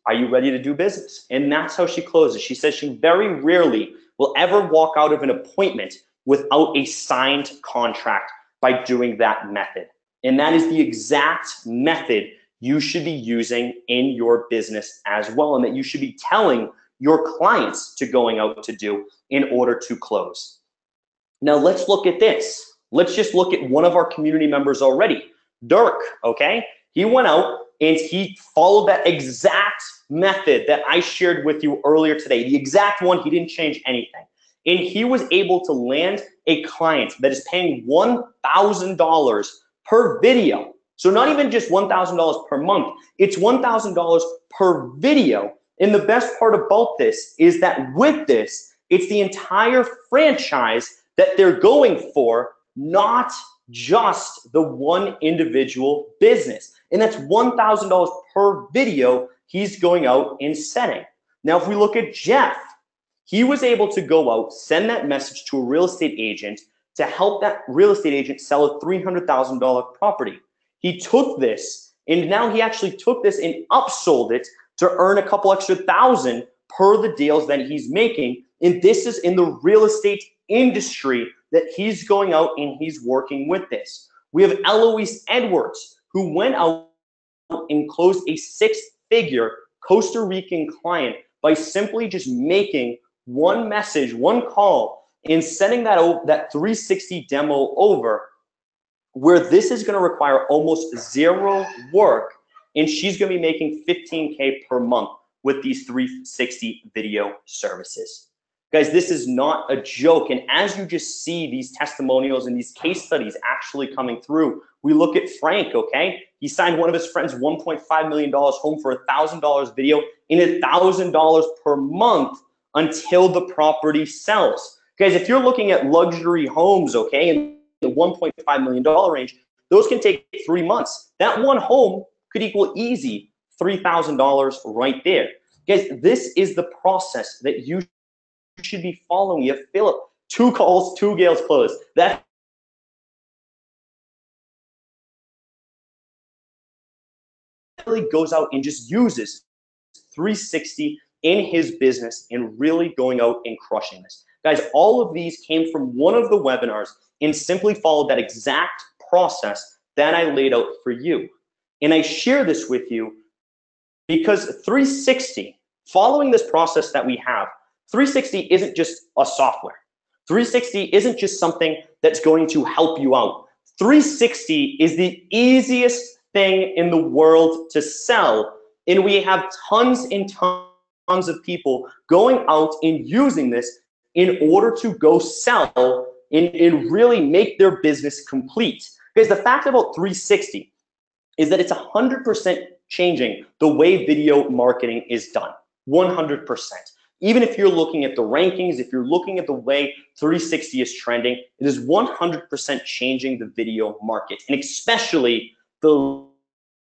Are you ready to do business? And that's how she closes. She says she very rarely will ever walk out of an appointment without a signed contract by doing that method. And that is the exact method you should be using in your business as well, and that you should be telling your clients to going out to do in order to close. Now let's look at this. Let's just look at one of our community members already, Dirk, okay? He went out and he followed that exact method that I shared with you earlier today, the exact one. He didn't change anything. And he was able to land a client that is paying $1,000 per video. So not even just $1,000 per month, it's $1,000 per video. And the best part about this is that with this, it's the entire franchise that they're going for, not just the one individual business. And that's $1,000 per video he's going out and setting. Now, if we look at Jeff, he was able to go out, send that message to a real estate agent to help that real estate agent sell a $300,000 property. He took this, and now he actually took this and upsold it to earn a couple extra thousand per the deals that he's making. And this is in the real estate industry that he's going out and he's working with this. We have Eloise Edwards, who went out and closed a six-figure Costa Rican client by simply just making one message, one call, and sending that 360 demo over, where this is going to require almost zero work. And she's going to be making $15K per month with these 360 video services. Guys, this is not a joke. And as you just see these testimonials and these case studies actually coming through, we look at Frank, okay? He signed one of his friends $1.5 million home for $1,000 video and $1,000 per month until the property sells. Guys, if you're looking at luxury homes, okay, in the $1.5 million range, those can take 3 months. That one home could equal easy $3,000 right there. Guys, this is the process that you should be following. You have Philip, 2 calls, 2 deals closed. That really goes out and just uses 360 in his business and really going out and crushing this. Guys, all of these came from one of the webinars and simply followed that exact process that I laid out for you. And I share this with you because 360, following this process that we have, 360 isn't just a software. 360 isn't just something that's going to help you out. 360 is the easiest thing in the world to sell. And we have tons and tons of people going out and using this in order to go sell and really make their business complete. Because the fact about 360 is that it's 100% changing the way video marketing is done. 100%. Even if you're looking at the rankings, if you're looking at the way 360 is trending, it is 100% changing the video market, and especially the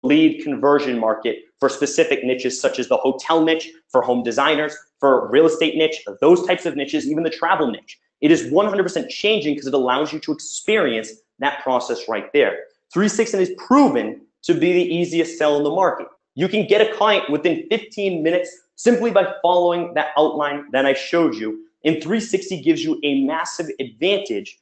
lead conversion market for specific niches such as the hotel niche, for home designers, for real estate niche, those types of niches, even the travel niche. It is 100% changing because it allows you to experience that process right there. 360 is proven to be the easiest sell in the market. You can get a client within 15 minutes simply by following that outline that I showed you. And 360 gives you a massive advantage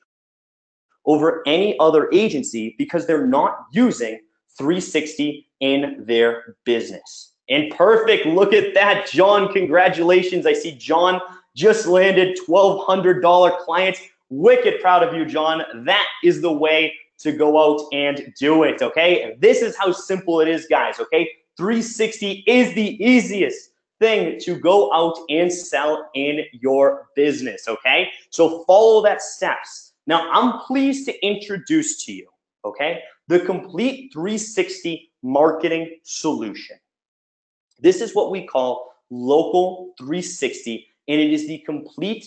over any other agency because they're not using 360 in their business. And perfect, look at that, John, congratulations. I see John just landed $1,200 clients. Wicked proud of you, John. That is the way to go out and do it, okay? This is how simple it is, guys, okay? 360 is the easiest thing to go out and sell in your business, okay? So follow that steps. Now, I'm pleased to introduce to you, okay, the complete 360 marketing solution. This is what we call Local 360, and it is the complete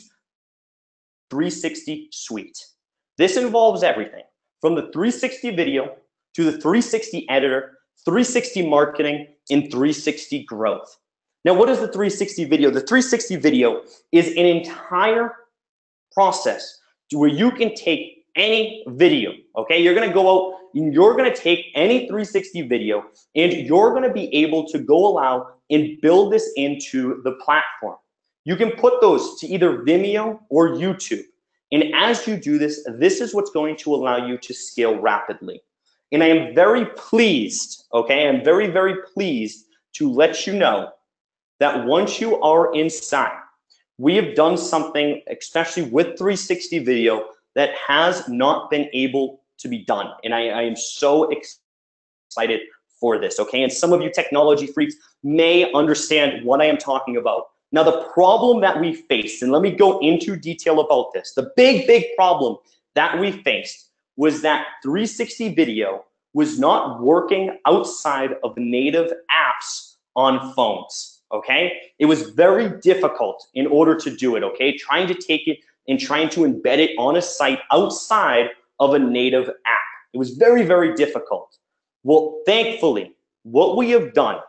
360 suite. This involves everything from the 360 video to the 360 editor, 360 marketing, and 360 growth. Now, what is the 360 video? The 360 video is an entire process where you can take any video, okay? You're gonna go out and you're gonna take any 360 video and you're gonna be able to go allow and build this into the platform. You can put those to either Vimeo or YouTube. And as you do this, this is what's going to allow you to scale rapidly. And I am very pleased, okay? I'm very, very pleased to let you know that once you are inside, we have done something, especially with 360 video, that has not been able to be done. And I am so excited for this, okay? And some of you technology freaks may understand what I am talking about. Now, the problem that we faced, and let me go into detail about this, the big problem that we faced was that 360 video was not working outside of native apps on phones, okay? It was very difficult in order to do it, okay? Trying to take it and trying to embed it on a site outside of a native app. It was very, very difficult. Well, thankfully, what we have done,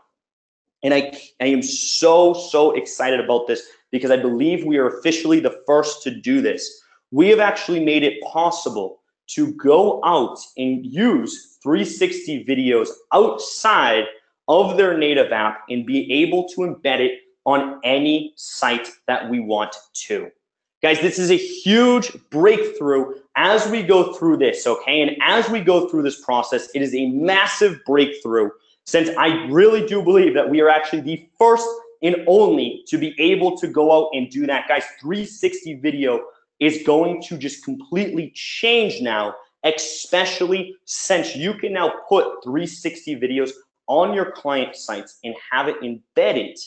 and I am so excited about this because I believe we are officially the first to do this. We have actually made it possible to go out and use 360 videos outside of their native app and be able to embed it on any site that we want to. Guys, this is a huge breakthrough as we go through this, okay? And as we go through this process, it is a massive breakthrough since I really do believe that we are actually the first and only to be able to go out and do that. Guys, 360 video is going to just completely change now, especially since you can now put 360 videos on your client sites and have it embedded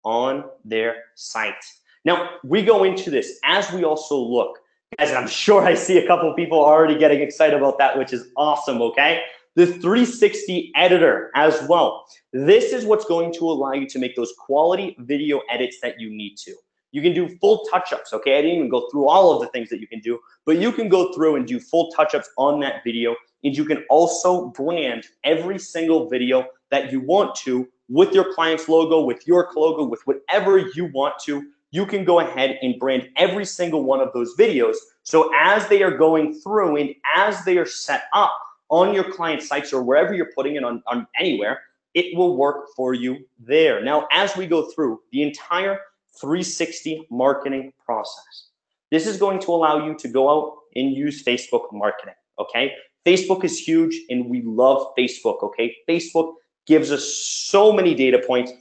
on their site. Now, we go into this as we also look, guys, and I'm sure I see a couple of people already getting excited about that, which is awesome, okay? The 360 editor as well. This is what's going to allow you to make those quality video edits that you need to. You can do full touch-ups, okay? I didn't even go through all of the things that you can do, but you can go through and do full touch-ups on that video, and you can also brand every single video that you want to with your client's logo, with your logo, with whatever you want to. You can go ahead and brand every single one of those videos. So as they are going through and as they are set up on your client sites or wherever you're putting it on anywhere, it will work for you there. Now, as we go through the entire 360 marketing process, this is going to allow you to go out and use Facebook marketing, okay? Facebook is huge and we love Facebook, okay? Facebook gives us so many data points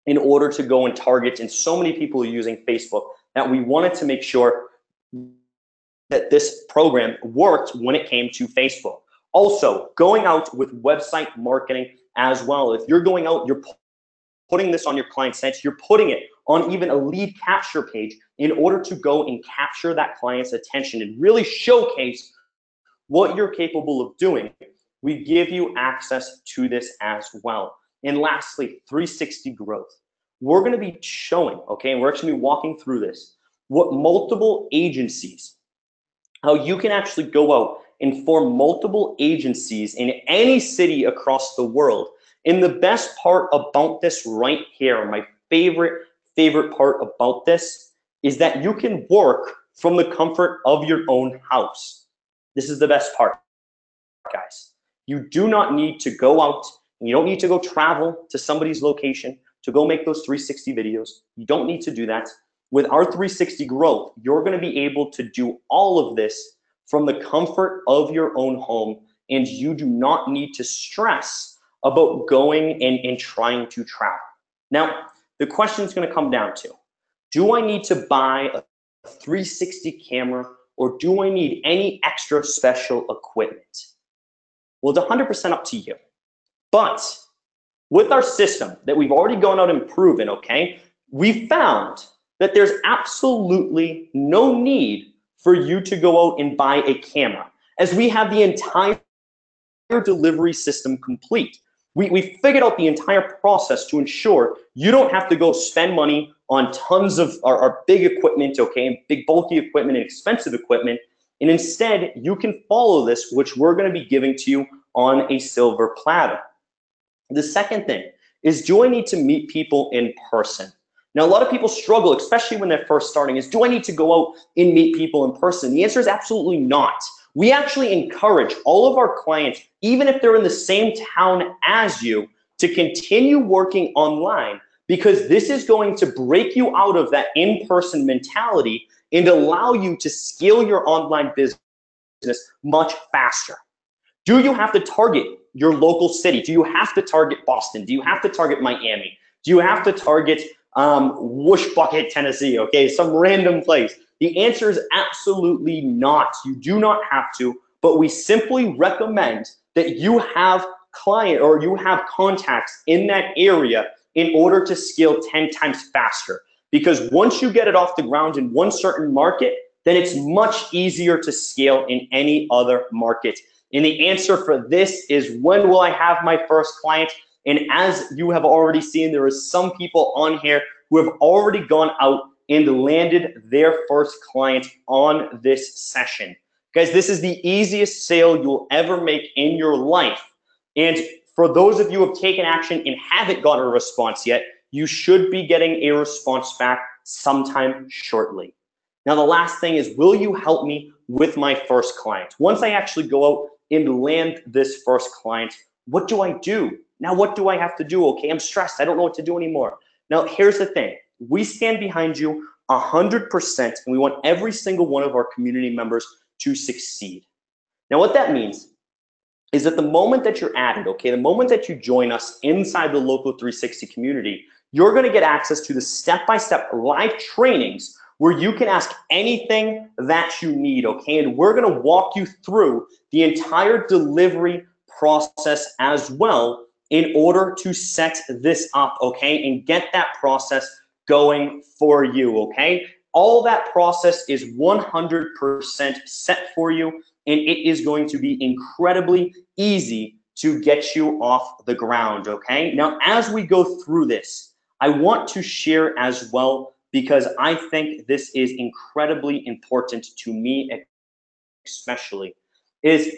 in order to go and target, and so many people are using Facebook that we wanted to make sure that this program worked when it came to Facebook. Also, going out with website marketing as well. If you're going out, you're putting this on your client sites, you're putting it on even a lead capture page in order to go and capture that client's attention and really showcase what you're capable of doing. We give you access to this as well. And lastly, 360 growth. we're going to be showing, okay, and we're actually walking through this, what multiple agencies, how you can actually go out and form multiple agencies in any city across the world. And the best part about this right here, my favorite part about this, is that you can work from the comfort of your own house. This is the best part, guys. You do not need to go out, and you don't need to go travel to somebody's location to go make those 360 videos. You don't need to do that. With our 360 growth, you're going to be able to do all of this from the comfort of your own home, and you do not need to stress about going and trying to travel. Now, the question is going to come down to, do I need to buy a 360 camera, or do I need any extra special equipment? Well, it's 100% up to you. But with our system that we've already gone out and proven, okay, we found that there's absolutely no need for you to go out and buy a camera, as we have the entire delivery system complete. We figured out the entire process to ensure you don't have to go spend money on tons of our big equipment, okay, big bulky equipment and expensive equipment, and instead you can follow this, which we're going to be giving to you on a silver platter. The second thing is, do I need to meet people in person? Now, a lot of people struggle, especially when they're first starting, is, do I need to go out and meet people in person? The answer is absolutely not. We actually encourage all of our clients, even if they're in the same town as you, to continue working online, because this is going to break you out of that in-person mentality and allow you to scale your online business much faster. Do you have to target your local city? Do you have to target Boston? Do you have to target Miami? Do you have to target Wishbucket, Tennessee, okay, some random place? The answer is absolutely not. You do not have to, but we simply recommend that you have you have contacts in that area in order to scale 10 times faster. Because once you get it off the ground in one certain market, then it's much easier to scale in any other market. And the answer for this is, when will I have my first client? And as you have already seen, there is some people on here who have already gone out and landed their first client on this session. Guys, this is the easiest sale you'll ever make in your life. And for those of you who have taken action and haven't gotten a response yet, you should be getting a response back sometime shortly. Now, the last thing is, will you help me with my first client? Once I actually go out and land this first client, what do I do? Now, what do I have to do? Okay, I'm stressed. I don't know what to do anymore. Now, here's the thing. We stand behind you 100%, and we want every single one of our community members to succeed. Now, what that means is that the moment that you're added, okay, the moment that you join us inside the Local 360 community, you're going to get access to the step-by-step live trainings where you can ask anything that you need, okay? And we're going to walk you through the entire delivery process as well in order to set this up, okay, and get that process going for you, okay? All that process is 100% set for you, and it is going to be incredibly easy to get you off the ground, okay? Now, as we go through this, I want to share as well, because I think this is incredibly important to me especially, is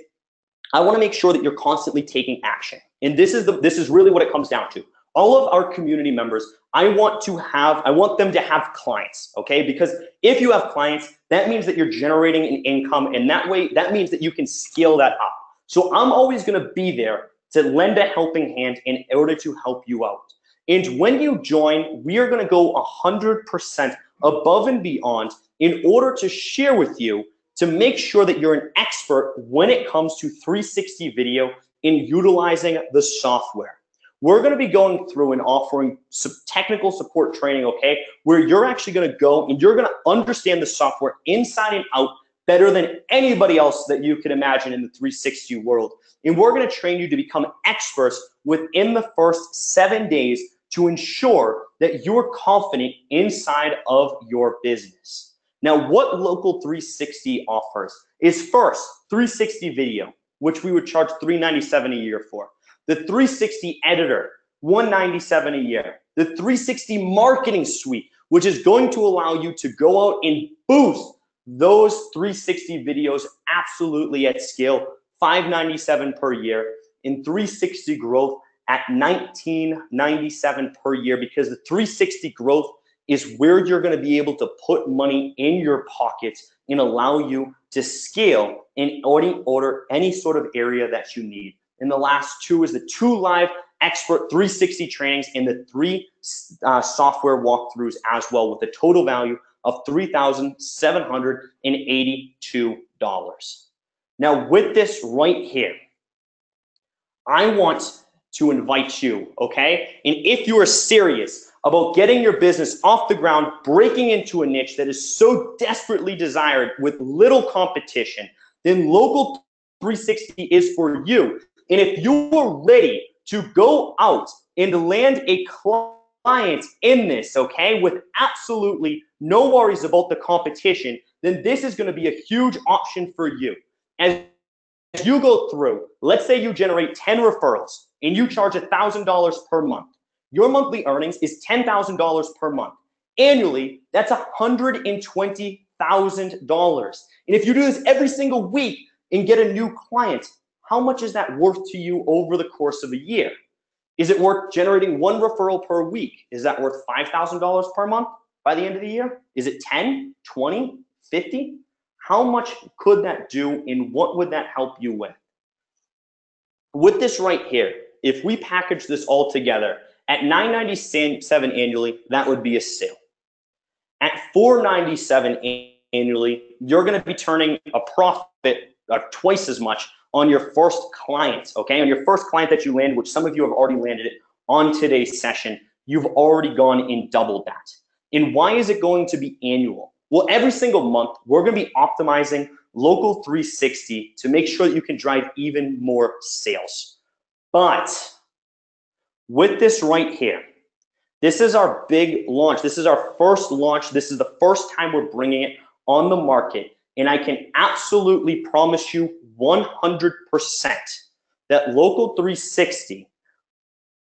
I want to make sure that you're constantly taking action. And this is really what it comes down to. All of our community members, I want them to have clients, okay? Because if you have clients, that means that you're generating an income, and that means that you can scale that up. So I'm always going to be there to lend a helping hand in order to help you out. And when you join, we are going to go 100% above and beyond in order to share with you, to make sure that you're an expert when it comes to 360 video in utilizing the software. We're going to be going through and offering some technical support training, okay, where you're actually going to go and you're going to understand the software inside and out better than anybody else that you can imagine in the 360 world. And we're going to train you to become experts within the first 7 days to ensure that you're confident inside of your business. Now, what Local 360 offers is, first, 360 video, which we would charge $397 a year for. The 360 editor, $197 a year. The 360 marketing suite, which is going to allow you to go out and boost those 360 videos absolutely at scale, $597 per year. In 360 growth at $1997 per year, because the 360 growth is where you're going to be able to put money in your pockets and allow you to scale in order any sort of area that you need. And the last two is the 2 live expert 360 trainings and the 3 software walkthroughs as well, with a total value of $3,782. Now with this right here, I want to invite you, okay? And if you are serious about getting your business off the ground, breaking into a niche that is so desperately desired with little competition, then Local 360 is for you. And if you are ready to go out and land a client in this, okay, with absolutely no worries about the competition, then this is going to be a huge option for you. As you go through, let's say you generate 10 referrals and you charge $1,000 per month. Your monthly earnings is $10,000 per month. Annually, that's $120,000. And if you do this every single week and get a new client, how much is that worth to you over the course of a year? Is it worth generating 1 referral per week? Is that worth $5,000 per month by the end of the year? Is it 10, 20, 50? How much could that do, and what would that help you with? With this right here, if we package this all together, at $997 annually, that would be a sale. At $497 annually, you're going to be turning a profit of twice as much on your first client, okay? On your first client that you land, which some of you have already landed it on today's session, you've already gone and doubled that. And why is it going to be annual? Well, every single month, we're going to be optimizing Local 360 to make sure that you can drive even more sales. But with this right here, this is our big launch. This is our first launch. This is the first time we're bringing it on the market. And I can absolutely promise you 100% that Local 360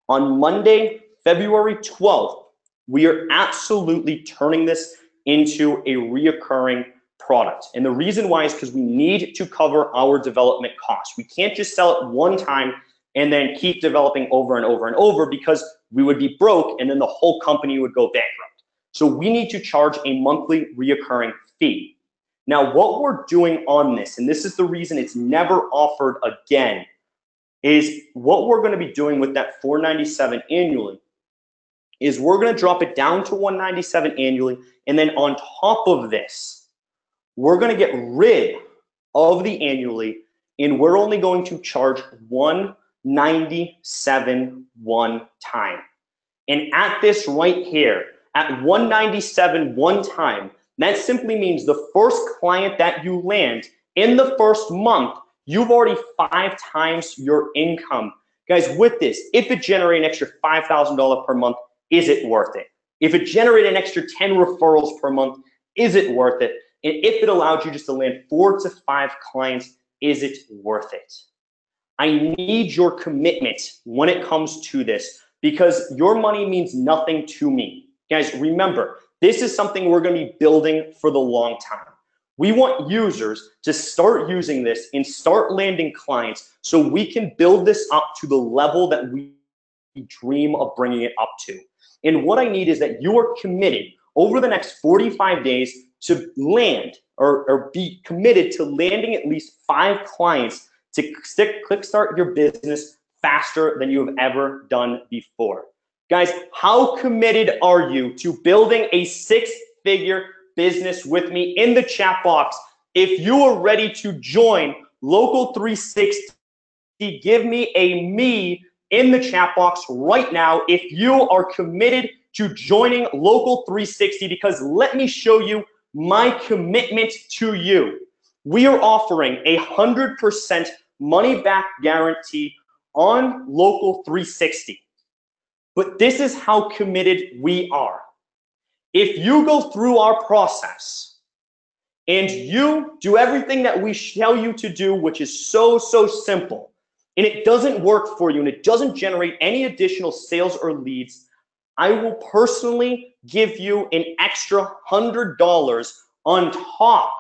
on Monday, February 12th, we are absolutely turning this into a reoccurring product. And the reason why is because we need to cover our development costs. We can't just sell it one time and then keep developing over and over and over, because we would be broke and then the whole company would go bankrupt. So we need to charge a monthly reoccurring fee. Now, what we're doing on this, and this is the reason it's never offered again, is what we're going to be doing with that $497 annually is we're going to drop it down to $197 annually, and then on top of this, we're going to get rid of the annually, and we're only going to charge $197 one time. And at this right here, at $197 one time, that simply means the first client that you land in the first month, you've already 5 times your income. Guys, with this, if it generated an extra $5,000 per month, is it worth it? If it generated an extra 10 referrals per month, is it worth it? And if it allowed you just to land 4 to 5 clients, is it worth it? I need your commitment when it comes to this, because your money means nothing to me. Guys, remember, this is something we're going to be building for the long time. We want users to start using this and start landing clients so we can build this up to the level that we dream of bringing it up to. And what I need is that you are committed over the next 45 days to land or be committed to landing at least 5 clients to kickstart your business faster than you have ever done before. Guys, how committed are you to building a 6-figure business with me? In the chat box, if you are ready to join Local 360, give me a me in the chat box right now if you are committed to joining Local 360, because let me show you my commitment to you. We are offering 100% money back guarantee on Local 360. But this is how committed we are. If you go through our process and you do everything that we tell you to do, which is so simple, and it doesn't work for you and it doesn't generate any additional sales or leads, I will personally give you an extra $100 on top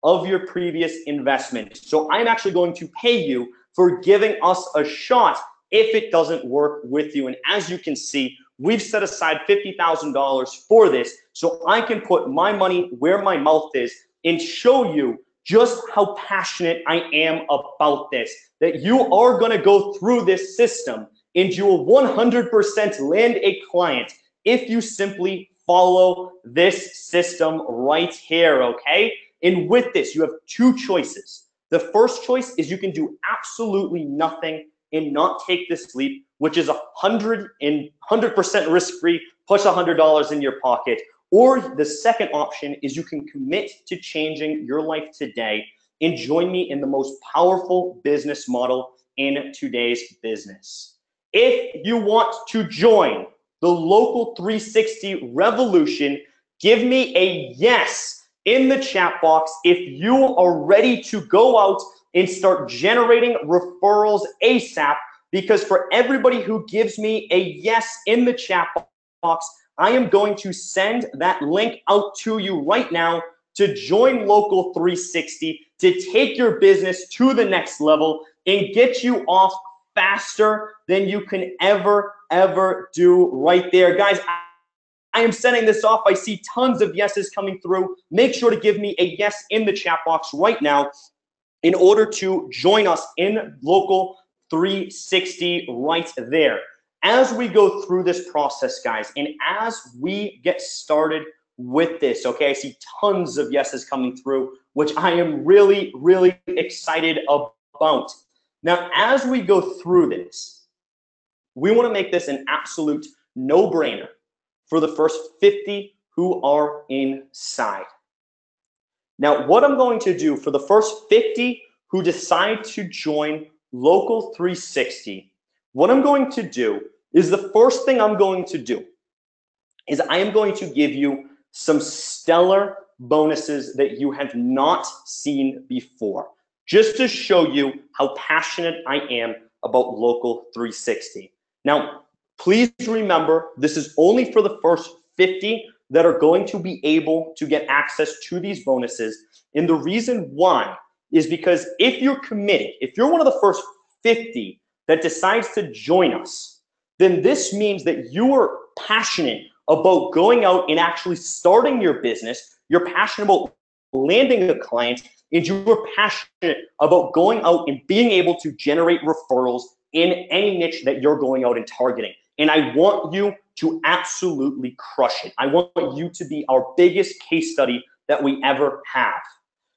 of your previous investment. So I'm actually going to pay you for giving us a shot if it doesn't work with you. And as you can see, we've set aside $50,000 for this so I can put my money where my mouth is and show you just how passionate I am about this, that you are going to go through this system and you will 100% land a client if you simply follow this system right here, okay? And with this, you have two choices. The first choice is you can do absolutely nothing and not take this leap, which is 100% risk-free, plus $100 in your pocket. Or the second option is you can commit to changing your life today and join me in the most powerful business model in today's business. If you want to join the Local 360 revolution, give me a yes in the chat box if you are ready to go out and start generating referrals ASAP, because for everybody who gives me a yes in the chat box, I am going to send that link out to you right now to join Local 360, to take your business to the next level and get you off faster than you can ever do right there. Guys, I am sending this off. I see tons of yeses coming through. Make sure to give me a yes in the chat box right now in order to join us in Local 360 right there. As we go through this process, guys, and as we get started with this, okay, I see tons of yeses coming through, which I am really excited about. Now, as we go through this, we want to make this an absolute no-brainer for the first 50 who are inside. Now, what I'm going to do for the first 50 who decide to join Local 360, what I'm going to do is the first thing I'm going to do is I am going to give you some stellar bonuses that you have not seen before, just to show you how passionate I am about Local 360. Now, please remember, this is only for the first 50 that are going to be able to get access to these bonuses. And the reason why is because if you're committed, if you're one of the first 50 that decides to join us, then this means that you are passionate about going out and actually starting your business. You're passionate about landing a client, and you are passionate about going out and being able to generate referrals in any niche that you're going out and targeting. And I want you to absolutely crush it. I want you to be our biggest case study that we ever have.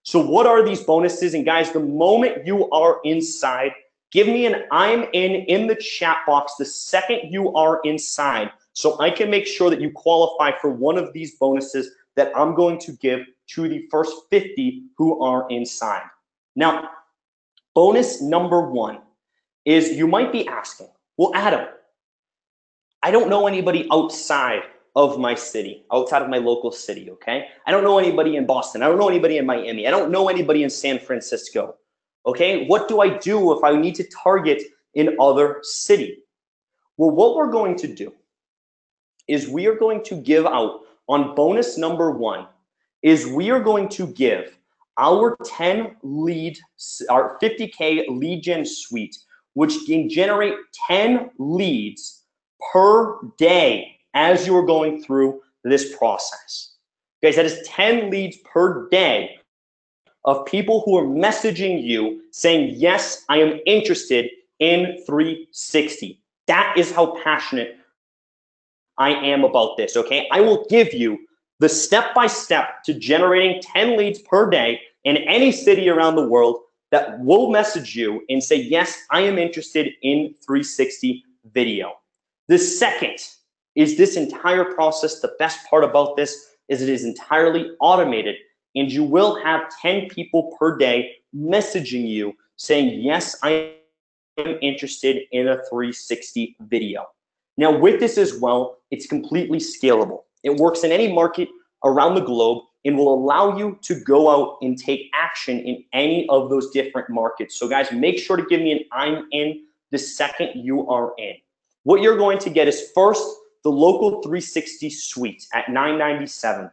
So what are these bonuses? And guys, the moment you are inside, give me an I'm in the chat box the second you are inside, so I can make sure that you qualify for one of these bonuses that I'm going to give to the first 50 who are inside. Now, bonus number one is, you might be asking, well, Adam, I don't know anybody outside of my city, outside of my local city, okay? I don't know anybody in Boston. I don't know anybody in Miami. I don't know anybody in San Francisco, okay? What do I do if I need to target in other city? Well, what we're going to do is we are going to give out on bonus number one is we are going to give our 10 lead, our 50K lead gen suite, which can generate 10 leads per day as you're going through this process. Guys, that is 10 leads per day of people who are messaging you saying, yes, I am interested in 360. That is how passionate I am about this, okay? I will give you the step-by-step to generating 10 leads per day in any city around the world that will message you and say, yes, I am interested in 360 video. The second is this entire process. The best part about this is it is entirely automated, and you will have 10 people per day messaging you saying, yes, I am interested in a 360 video. Now with this as well, it's completely scalable. It works in any market around the globe, and will allow you to go out and take action in any of those different markets. So guys, make sure to give me an I'm in the second you are in. What you're going to get is first, the Local360 suite at $997.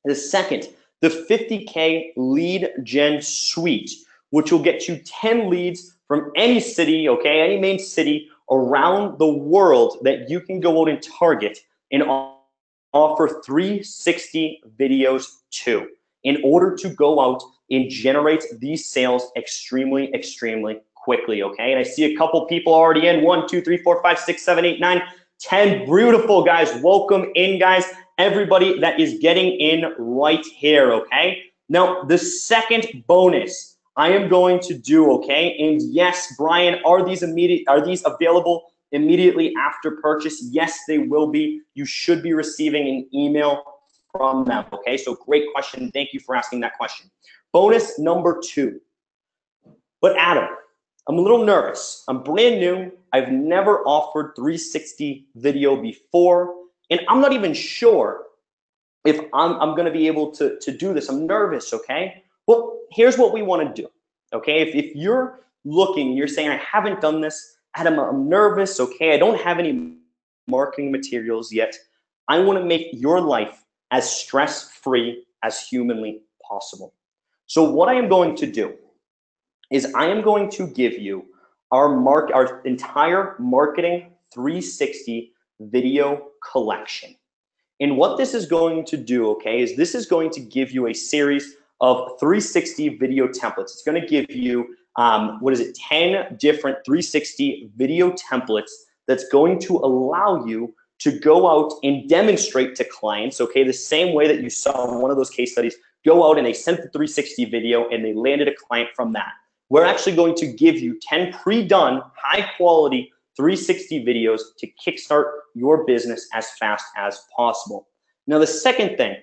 The second, the 50K lead gen suite, which will get you 10 leads from any city, okay, any main city around the world that you can go out and target and offer 360 videos to in order to go out and generate these sales extremely, extremely quickly, okay? And I see a couple people already in. 1, 2, 3, 4, 5, 6, 7, 8, 9, 10. Beautiful, guys. Welcome in, guys. Everybody that is getting in right here, okay? Now, the second bonus I am going to do, okay? And yes, Brian, are these available immediately after purchase? Yes, they will be. You should be receiving an email from them, okay? So great question. Thank you for asking that question. Bonus number 2. But Adam, I'm a little nervous. I'm brand new. I've never offered 360 video before, and I'm not even sure if I'm gonna be able to do this. I'm nervous, okay? Well, here's what we wanna do, okay? If you're looking, you're saying, I haven't done this, Adam, I'm nervous, okay? I don't have any marketing materials yet. I wanna make your life as stress-free as humanly possible. So what I am going to do is I am going to give you our entire Marketing 360 video collection. And what this is going to do, okay, is this is going to give you a series of 360 video templates. It's going to give you, 10 different 360 video templates that's going to allow you to go out and demonstrate to clients, okay, the same way that you saw in one of those case studies, go out and they sent the 360 video and they landed a client from that. We're actually going to give you 10 pre-done, high-quality 360 videos to kickstart your business as fast as possible. Now, the second thing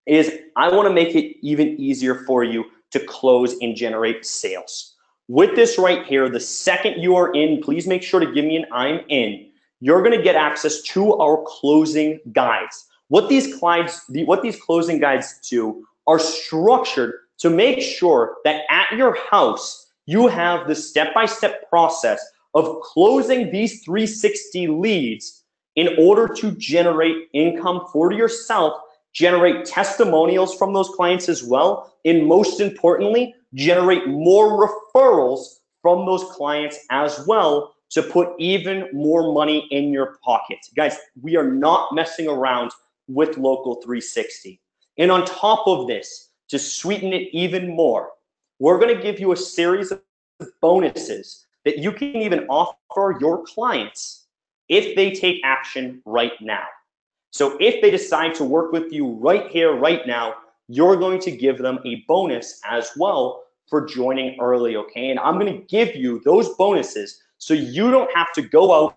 is I want to make it even easier for you to close and generate sales. With this right here, the second you are in, please make sure to give me an I'm in. You're going to get access to our closing guides. What these closing guides do are structured to make sure that at your house, you have the step-by-step process of closing these 360 leads in order to generate income for yourself, generate testimonials from those clients as well, and most importantly, generate more referrals from those clients as well to put even more money in your pocket. Guys, we are not messing around with Local360. And on top of this, to sweeten it even more, we're gonna give you a series of bonuses that you can even offer your clients if they take action right now. So if they decide to work with you right here, right now, you're going to give them a bonus as well for joining early, okay? And I'm gonna give you those bonuses so you don't have to go out,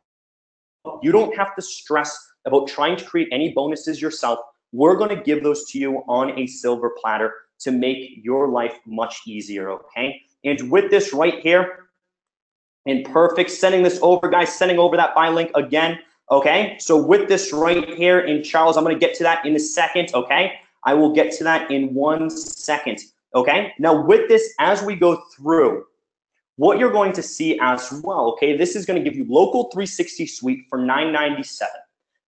you don't have to stress about trying to create any bonuses yourself. We're gonna give those to you on a silver platter to make your life much easier, okay? And with this right here, and perfect, sending this over, guys, sending over that buy link again, okay? So with this right here, and Charles, I'm gonna get to that in a second, okay? I will get to that in 1 second, okay? Now with this, as we go through, what you're going to see as well, okay? This is gonna give you Local360 Suite for $997.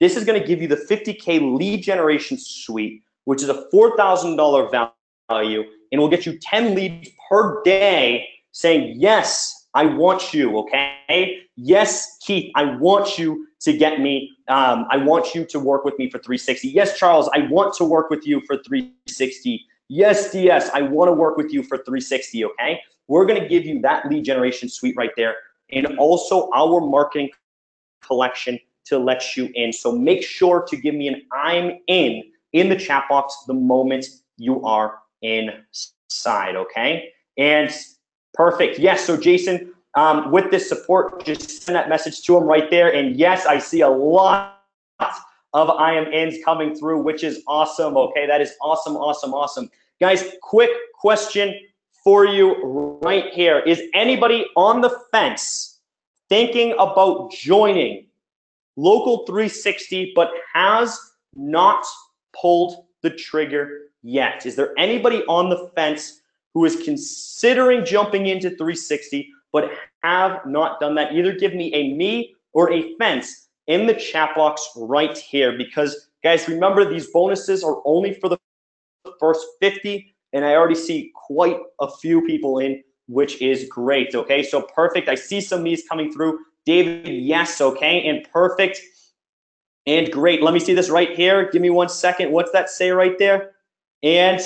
This is gonna give you the 50K lead generation suite, which is a $4,000 value, and will get you 10 leads per day saying, yes, I want you, okay? Yes, Keith, I want you to get me, I want you to work with me for 360. Yes, Charles, I want to work with you for 360. Yes, DS, I wanna work with you for 360, okay? We're gonna give you that lead generation suite right there, and also our marketing collection to let you in. So make sure to give me an I'm in the chat box the moment you are inside, okay? And perfect. Yes. So Jason, with this support, just send that message to him right there. And yes, I see a lot of I am ins coming through, which is awesome. Okay, that is awesome, awesome, awesome. Guys, quick question for you right here. Is anybody on the fence thinking about joining Local360 but has not pulled the trigger yet? Is there anybody on the fence who is considering jumping into 360 but have not done that? Either give me a me or a fence in the chat box right here, because guys, remember, these bonuses are only for the first 50, and I already see quite a few people in, which is great. Okay, so perfect. I see some me's coming through. David, yes. Okay, and perfect and great. Let me see this right here. Give me 1 second. What's that say right there? And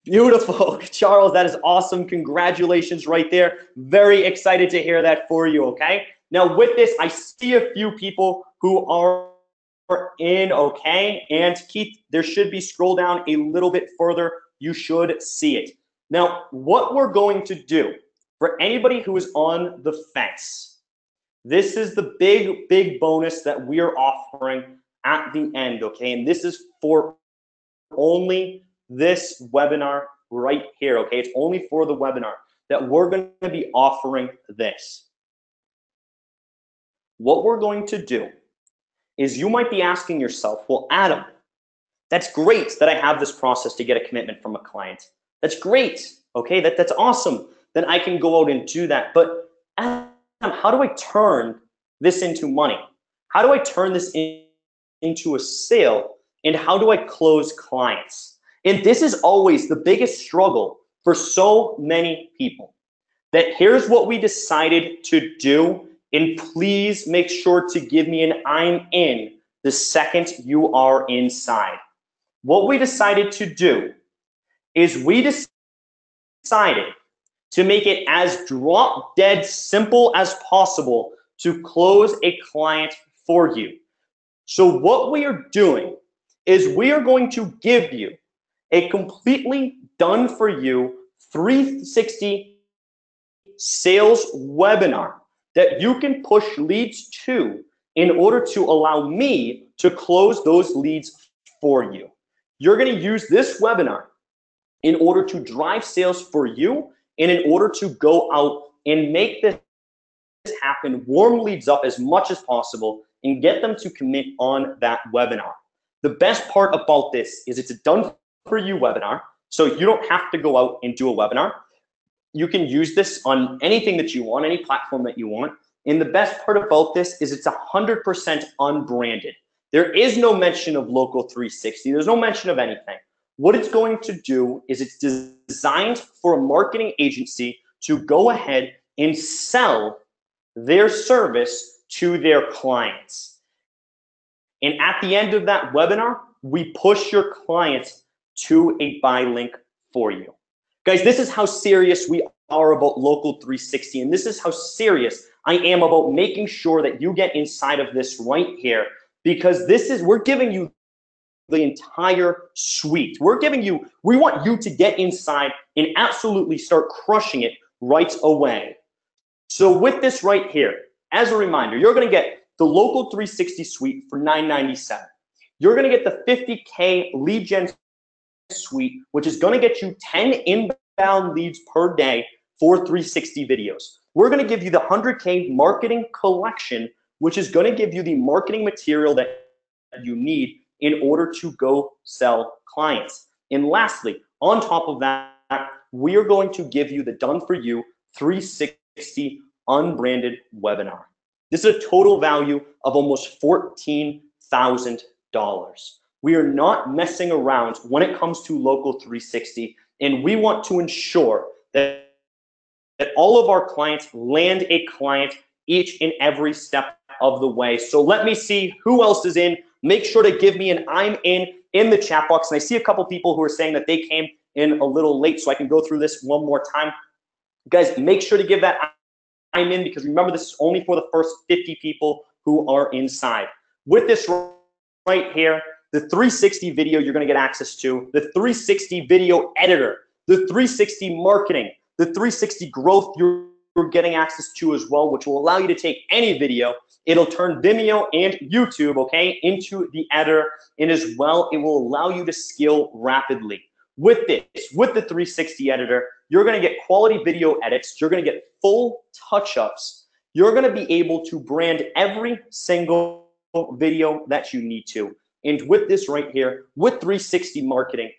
beautiful. Charles, that is awesome. Congratulations right there. Very excited to hear that for you, okay? Now with this, I see a few people who are in, okay? And Keith, there should be, scroll down a little bit further. You should see it. Now, what we're going to do for anybody who is on the fence, this is the big bonus that we're offering at the end, okay? And this is for only this webinar right here, okay? It's only for the webinar that we're going to be offering this. What we're going to do is, you might be asking yourself, well, Adam, that's great that I have this process to get a commitment from a client. That's great, okay? That's awesome. Then I can go out and do that. But Adam, how do I turn this into money? How do I turn this into a sale? And how do I close clients? And this is always the biggest struggle for so many people. That here's what we decided to do, and please make sure to give me an I'm in the second you are inside. What we decided to do is we decided to make it as drop dead simple as possible to close a client for you. So what we are doing is we are going to give you a completely done for you 360 sales webinar that you can push leads to in order to allow me to close those leads for you. You're going to use this webinar in order to drive sales for you and in order to go out and make this happen, warm leads up as much as possible and get them to commit on that webinar. The best part about this is it's a done for you webinar, so you don't have to go out and do a webinar. You can use this on anything that you want, any platform that you want. And the best part about this is it's 100% unbranded. There is no mention of Local360. There's no mention of anything. What it's going to do is it's designed for a marketing agency to go ahead and sell their service to their clients. And at the end of that webinar, we push your clients to a buy link for you. Guys, this is how serious we are about Local360, and this is how serious I am about making sure that you get inside of this right here, because we're giving you the entire suite. We want you to get inside and absolutely start crushing it right away. So with this right here, as a reminder, you're gonna get the Local360 suite for $997. You're gonna get the 50K lead gen suite, which is gonna get you 10 inbound leads per day for 360 videos. We're gonna give you the 100K marketing collection, which is gonna give you the marketing material that you need in order to go sell clients. And lastly, on top of that, we are going to give you the done for you 360 unbranded webinar. This is a total value of almost $14,000. We are not messing around when it comes to Local360, and we want to ensure that all of our clients land a client each and every step of the way. So let me see who else is in. Make sure to give me an I'm in the chat box. And I see a couple people who are saying that they came in a little late, so I can go through this one more time. Guys, make sure to give that I'm in, because remember, this is only for the first 50 people who are inside. With this right here, the 360 video you're gonna get access to, the 360 video editor, the 360 marketing, the 360 growth you're getting access to as well, which will allow you to take any video. It'll turn Vimeo and YouTube, okay, into the editor, and as well, it will allow you to scale rapidly. With this, with the 360 editor, you're gonna get quality video edits, you're gonna get full touch-ups, you're gonna be able to brand every single video that you need to, And with this right here, with 360 marketing,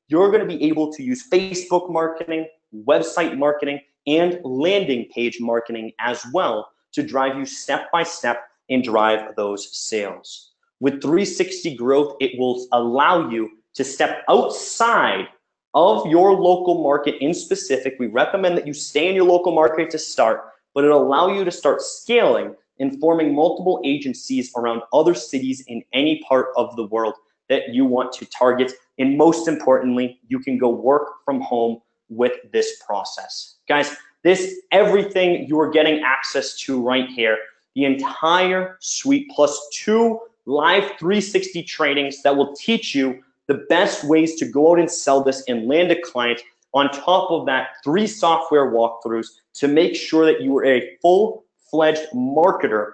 you're going to be able to use Facebook marketing, website marketing, and landing page marketing as well to drive you step by step and drive those sales. With 360 growth, it will allow you to step outside of your local market in specific. We recommend that you stay in your local market to start, but it'll allow you to start scaling and forming multiple agencies around other cities in any part of the world that you want to target. And most importantly, you can go work from home with this process. Guys, this everything you are getting access to right here, the entire suite plus 2 live 360 trainings that will teach you the best ways to go out and sell this and land a client. On top of that, 3 software walkthroughs to make sure that you are a full-fledged marketer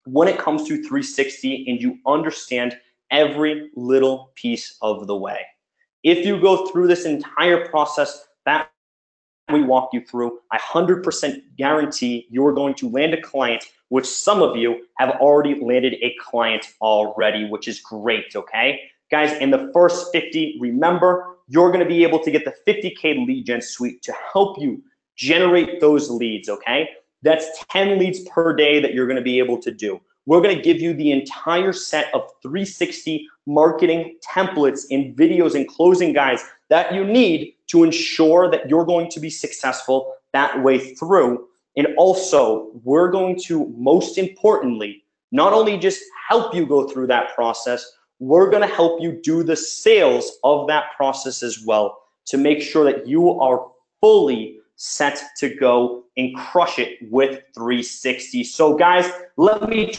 when it comes to 360 and you understand every little piece of the way. If you go through this entire process that we walk you through, I 100% guarantee you are going to land a client, which some of you have already landed a client already, which is great, okay? Guys, in the first 50, remember, you're gonna be able to get the 50K lead gen suite to help you generate those leads, okay? That's 10 leads per day that you're gonna be able to do. We're gonna give you the entire set of 360 marketing templates and videos and closing guides that you need to ensure that you're going to be successful that way through. And also, we're going to, most importantly, not only just help you go through that process, we're gonna help you do the sales of that process as well to make sure that you are fully set to go and crush it with 360. So guys, let me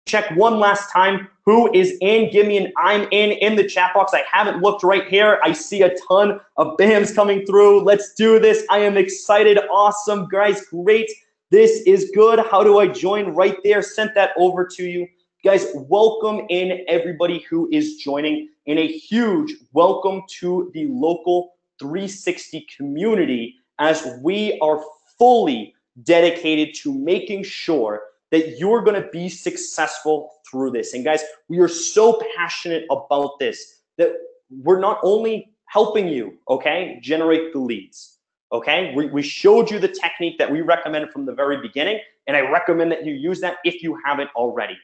check one last time who is in. Give me an I'm in the chat box. I haven't looked right here. I see a ton of BAMs coming through. Let's do this. I am excited. Awesome, guys. Great. This is good. How do I join? Right there. Sent that over to you. Guys, welcome in everybody who is joining, and a huge welcome to the Local 360 community as we are fully dedicated to making sure that you're gonna be successful through this. And guys, we are so passionate about this that we're not only helping you, okay, generate the leads, okay? We showed you the technique that we recommended from the very beginning, and I recommend that you use that if you haven't already.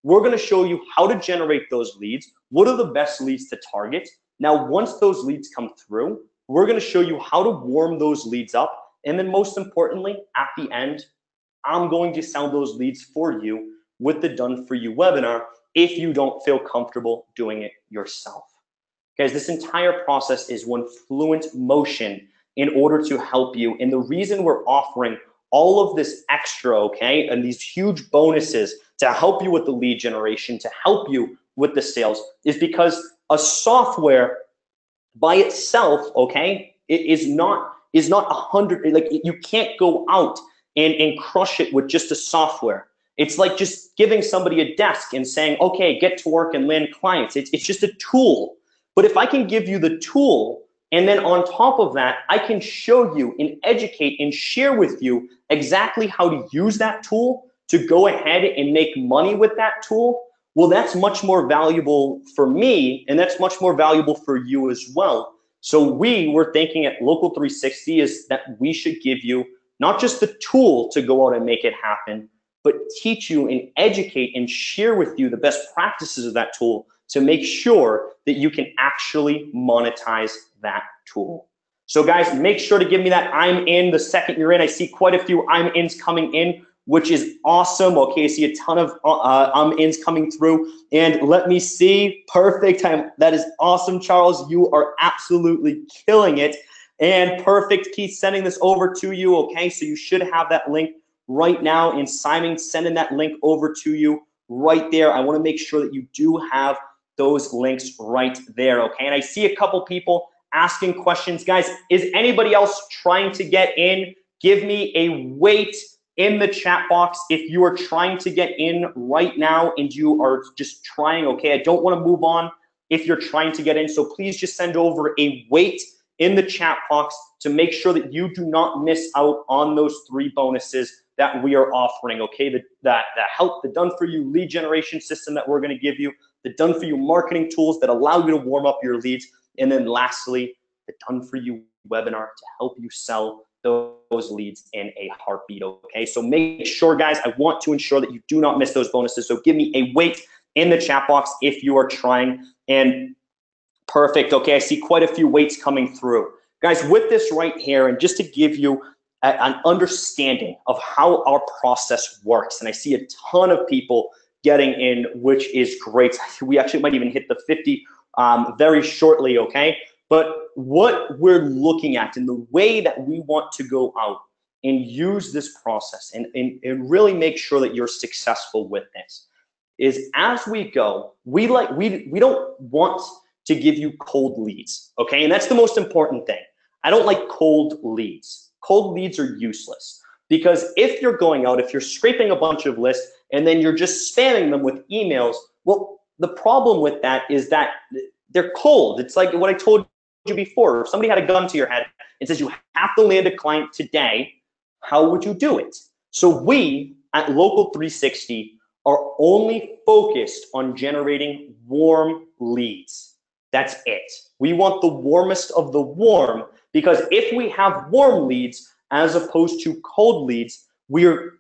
We're gonna show you how to generate those leads. What are the best leads to target? Now, once those leads come through, we're gonna show you how to warm those leads up. And then most importantly, at the end, I'm going to sell those leads for you with the Done For You webinar if you don't feel comfortable doing it yourself. Guys, this entire process is one fluent motion in order to help you. And the reason we're offering all of this extra, okay, and these huge bonuses to help you with the lead generation, to help you with the sales, is because a software by itself, okay, it is not 100, like you can't go out and crush it with just a software. It's like just giving somebody a desk and saying, okay, get to work and land clients. It's just a tool. But if I can give you the tool, and then on top of that, I can show you and educate and share with you exactly how to use that tool to go ahead and make money with that tool, well, that's much more valuable for me, and that's much more valuable for you as well. So we were thinking at Local 360 is that we should give you not just the tool to go out and make it happen, but teach you and educate and share with you the best practices of that tool to make sure that you can actually monetize that tool. So guys, make sure to give me that I'm in the second you're in. I see quite a few I'm ins coming in, which is awesome. Okay, I see a ton of I'm ins coming through. And let me see, perfect. That is awesome, Charles. You are absolutely killing it. And perfect, Keith, sending this over to you. Okay, so you should have that link right now. And Simon, sending that link over to you right there. I want to make sure that you do have those links right there, okay? And I see a couple people asking questions. Guys, is anybody else trying to get in? Give me a wait in the chat box if you are trying to get in right now and you are just trying, okay? I don't want to move on if you're trying to get in, so please just send over a wait in the chat box to make sure that you do not miss out on those 3 bonuses that we are offering, okay? The help, the Done For You lead generation system that we're gonna give you, the done-for-you marketing tools that allow you to warm up your leads, and then lastly, the done-for-you webinar to help you sell those leads in a heartbeat, okay? So make sure, guys, I want to ensure that you do not miss those bonuses. So give me a wait in the chat box if you are trying. And perfect, okay, I see quite a few waits coming through. Guys, with this right here, and just to give you an understanding of how our process works, and I see a ton of people getting in, which is great. We actually might even hit the 50 very shortly, okay? But what we're looking at and the way that we want to go out and use this process and really make sure that you're successful with this is as we go, we don't want to give you cold leads, okay? And that's the most important thing. I don't like cold leads. Cold leads are useless because if you're going out, if you're scraping a bunch of lists and then you're just spamming them with emails, well, the problem with that is that they're cold. It's like what I told you before. If somebody had a gun to your head and says you have to land a client today, how would you do it? So we at Local360 are only focused on generating warm leads. That's it. We want the warmest of the warm because if we have warm leads as opposed to cold leads, we're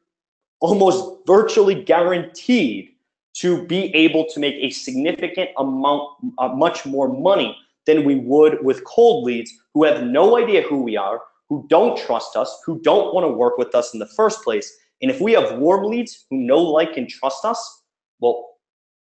almost virtually guaranteed to be able to make a significant amount, much more money than we would with cold leads who have no idea who we are, who don't trust us, who don't want to work with us in the first place. And if we have warm leads who know, like, and trust us, well,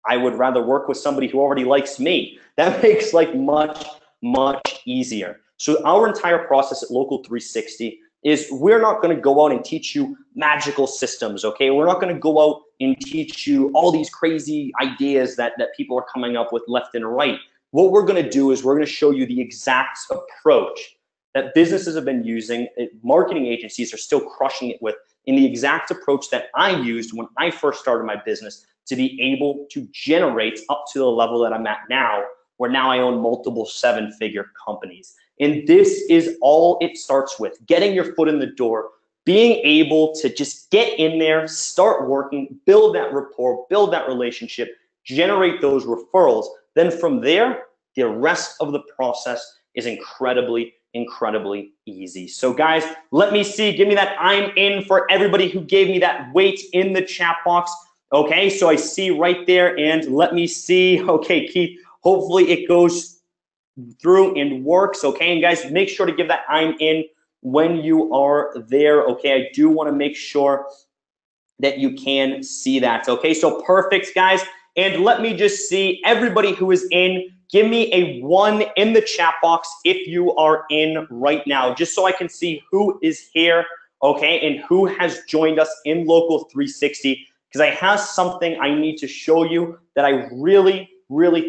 I would rather work with somebody who already likes me. That makes life much, much easier. So our entire process at Local360 is we're not going to go out and teach you magical systems, okay? We're not going to go out and teach you all these crazy ideas that people are coming up with left and right. What we're going to do is we're going to show you the exact approach that businesses have been using, marketing agencies are still crushing it with, in the exact approach that I used when I first started my business to be able to generate up to the level that I'm at now, where now I own multiple seven-figure companies. And this is all it starts with, getting your foot in the door, being able to just get in there, start working, build that rapport, build that relationship, generate those referrals. Then from there, the rest of the process is incredibly easy. So guys, let me see, give me that I'm in for everybody who gave me that wait in the chat box. Okay, so I see right there, and let me see. Okay, Keith, hopefully it goes through and works. Okay, and guys, make sure to give that I'm in when you are there. Okay, I do want to make sure that you can see that. Okay, so perfect, guys. And let me just see everybody who is in. Give me a 1 in the chat box if you are in right now, just so I can see who is here, okay, and who has joined us in Local360, because I have something I need to show you that I really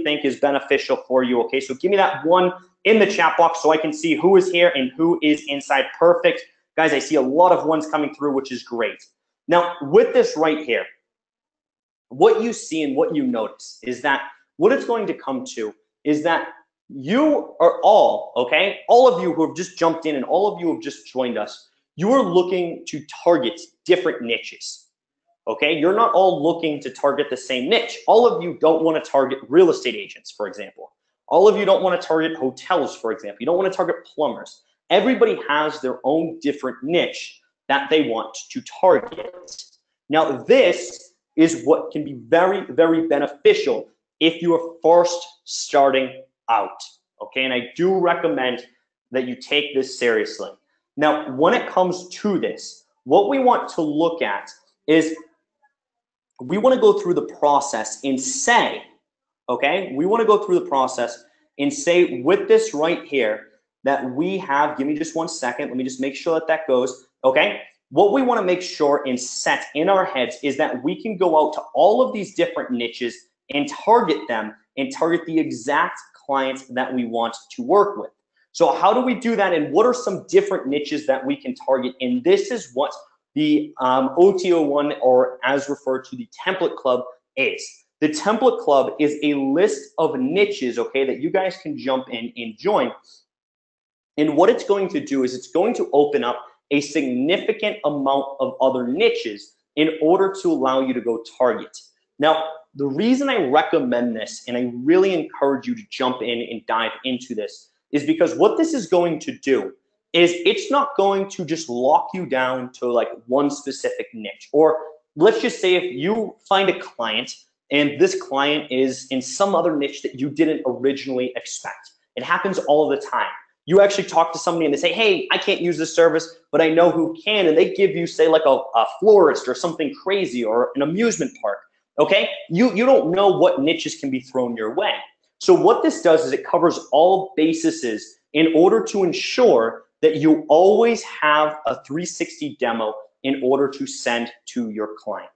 think is beneficial for you, okay? So give me that 1 in the chat box so I can see who is here and who is inside. Perfect. Guys, I see a lot of ones coming through, which is great. Now, with this right here, what you see and what you notice is that what it's going to come to is that you are all, okay, all of you who have just jumped in and all of you who have just joined us, you are looking to target different niches, okay? You're not all looking to target the same niche. All of you don't want to target real estate agents, for example. All of you don't want to target hotels, for example. You don't want to target plumbers. Everybody has their own different niche that they want to target. Now, this is what can be very beneficial if you are first starting out, okay? And I do recommend that you take this seriously. Now, when it comes to this, what we want to look at is we want to go through the process and say, okay, we want to go through the process and say with this right here that we have, give me just 1 second, let me just make sure that that goes, okay? What we want to make sure and set in our heads is that we can go out to all of these different niches and target them and target the exact clients that we want to work with. So how do we do that, and what are some different niches that we can target? And this is what the OTO1, or as referred to, the Template Club is. The Template Club is a list of niches, okay, that you guys can jump in and join. And what it's going to do is it's going to open up a significant amount of other niches in order to allow you to go target. Now, the reason I recommend this, and I really encourage you to jump in and dive into this, is because what this is going to do is it's not going to just lock you down to like one specific niche. Or let's just say if you find a client and this client is in some other niche that you didn't originally expect. It happens all the time. You actually talk to somebody and they say, hey, I can't use this service, but I know who can. And they give you, say, like a florist or something crazy or an amusement park. Okay? You don't know what niches can be thrown your way. So what this does is it covers all bases in order to ensure that you always have a 360 demo in order to send to your client.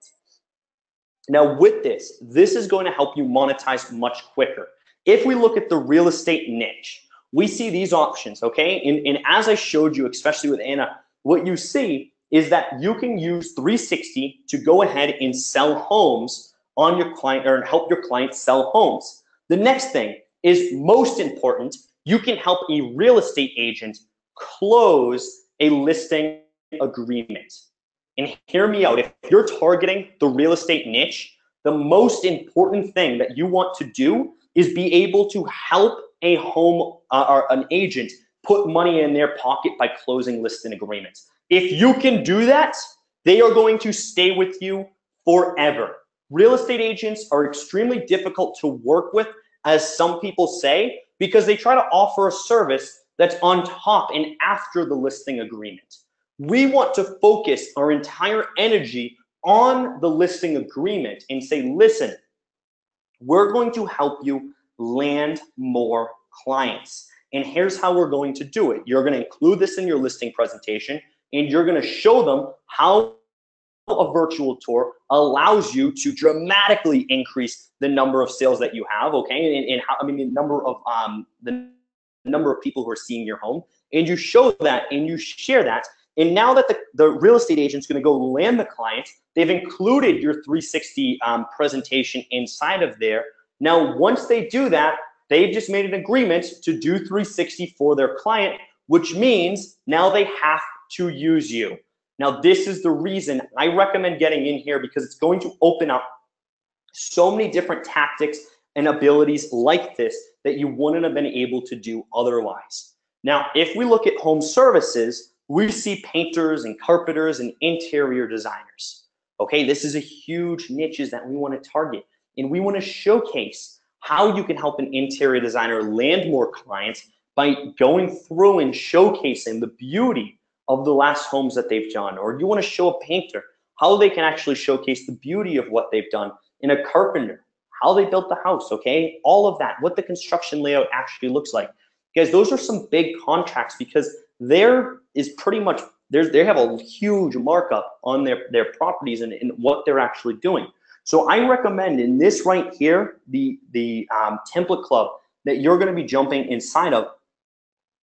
Now with this is going to help you monetize much quicker. If we look at the real estate niche, we see these options, okay? And as I showed you, especially with Anna, what you see is that you can use 360 to go ahead and sell homes on your client or help your client sell homes. The next thing is most important, you can help a real estate agent close a listing agreement. And hear me out, if you're targeting the real estate niche, the most important thing that you want to do is be able to help a home or an agent put money in their pocket by closing listing agreements. If you can do that, they are going to stay with you forever. Real estate agents are extremely difficult to work with, as some people say, because they try to offer a service that's on top and after the listing agreement. We want to focus our entire energy on the listing agreement and say, listen, we're going to help you land more clients. And here's how we're going to do it. You're going to include this in your listing presentation, and you're going to show them how a virtual tour allows you to dramatically increase the number of sales that you have, okay? And how, I mean, the number of people who are seeing your home. And you show that and you share that. And now that the real estate agent's going to go land the client, they've included your 360 presentation inside of there. Now, once they do that, they've just made an agreement to do 360 for their client, which means now they have to use you. Now, this is the reason I recommend getting in here, because it's going to open up so many different tactics and abilities like this that you wouldn't have been able to do otherwise. Now, if we look at home services, we see painters and carpenters and interior designers. Okay, this is a huge niches that we want to target, and we want to showcase how you can help an interior designer land more clients by going through and showcasing the beauty of the last homes that they've done. Or you want to show a painter how they can actually showcase the beauty of what they've done, in a carpenter, how they built the house, okay? All of that, what the construction layout actually looks like. Guys, those are some big contracts, because there is pretty much, they have a huge markup on their properties and what they're actually doing. So I recommend in this right here, the template club that you're going to be jumping inside of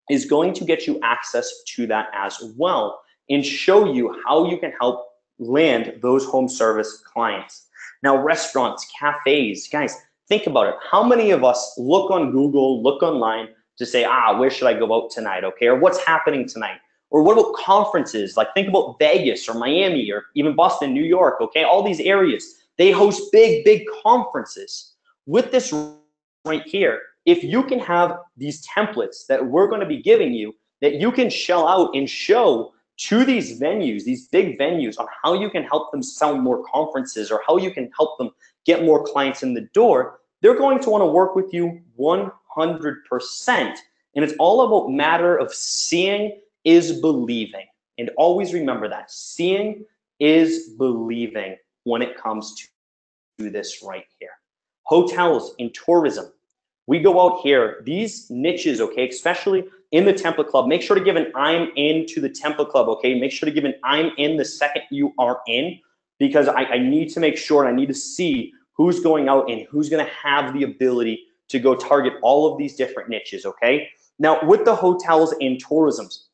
is going to get you access to that as well, and show you how you can help land those home service clients. Now, restaurants, cafes, guys, think about it. How many of us look on Google, look online to say, where should I go out tonight, okay? Or what's happening tonight? Or what about conferences? Like, think about Vegas or Miami or even Boston, New York, okay? All these areas, they host big, big conferences. With this right here, if you can have these templates that we're going to be giving you, that you can shell out and show to these venues, these big venues, on how you can help them sell more conferences or how you can help them get more clients in the door, they're going to want to work with you 100%. And it's all about matter of seeing is believing. And always remember that. Seeing is believing when it comes to this right here. Hotels and tourism. We go out here, these niches, okay, especially in the template club, make sure to give an I'm in to the template club, okay? Make sure to give an I'm in the second you are in, because I need to make sure, and I need to see who's going out and who's gonna have the ability to go target all of these different niches, okay? Now, with the hotels and tourisms,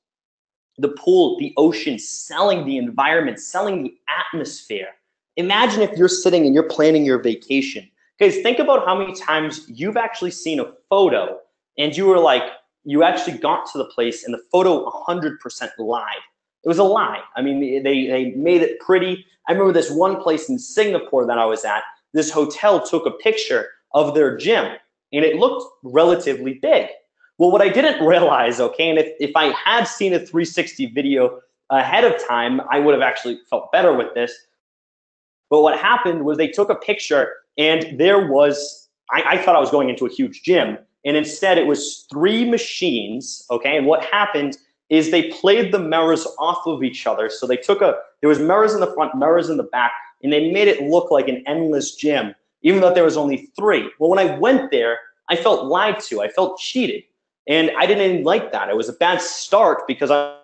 the pool, the ocean, selling the environment, selling the atmosphere. Imagine if you're sitting and you're planning your vacation. Guys, think about how many times you've actually seen a photo and you were like, you actually got to the place and the photo 100% lied. It was a lie. I mean, they made it pretty. I remember this one place in Singapore that I was at. this hotel took a picture of their gym and it looked relatively big. Well, what I didn't realize, okay, and if I had seen a 360 video ahead of time, I would have actually felt better with this. But what happened was they took a picture and there was, I thought I was going into a huge gym, and instead it was 3 machines, okay? And what happened is they played the mirrors off of each other. So there was mirrors in the front, mirrors in the back, and they made it look like an endless gym, even though there was only 3. Well, when I went there, I felt lied to, I felt cheated. And I didn't even like that. It was a bad start because I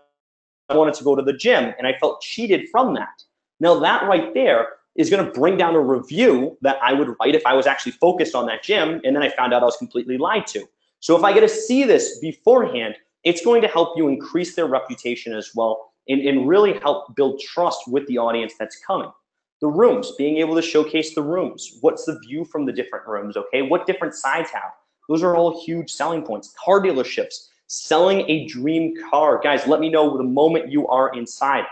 wanted to go to the gym and I felt cheated from that. Now that right there is gonna bring down a review that I would write if I was actually focused on that gym, and then I found out I was completely lied to. So if I get to see this beforehand, it's going to help you increase their reputation as well, and really help build trust with the audience that's coming. The rooms, being able to showcase the rooms. What's the view from the different rooms, okay? What different sides have? Those are all huge selling points. Car dealerships, selling a dream car. Guys, let me know the moment you are inside.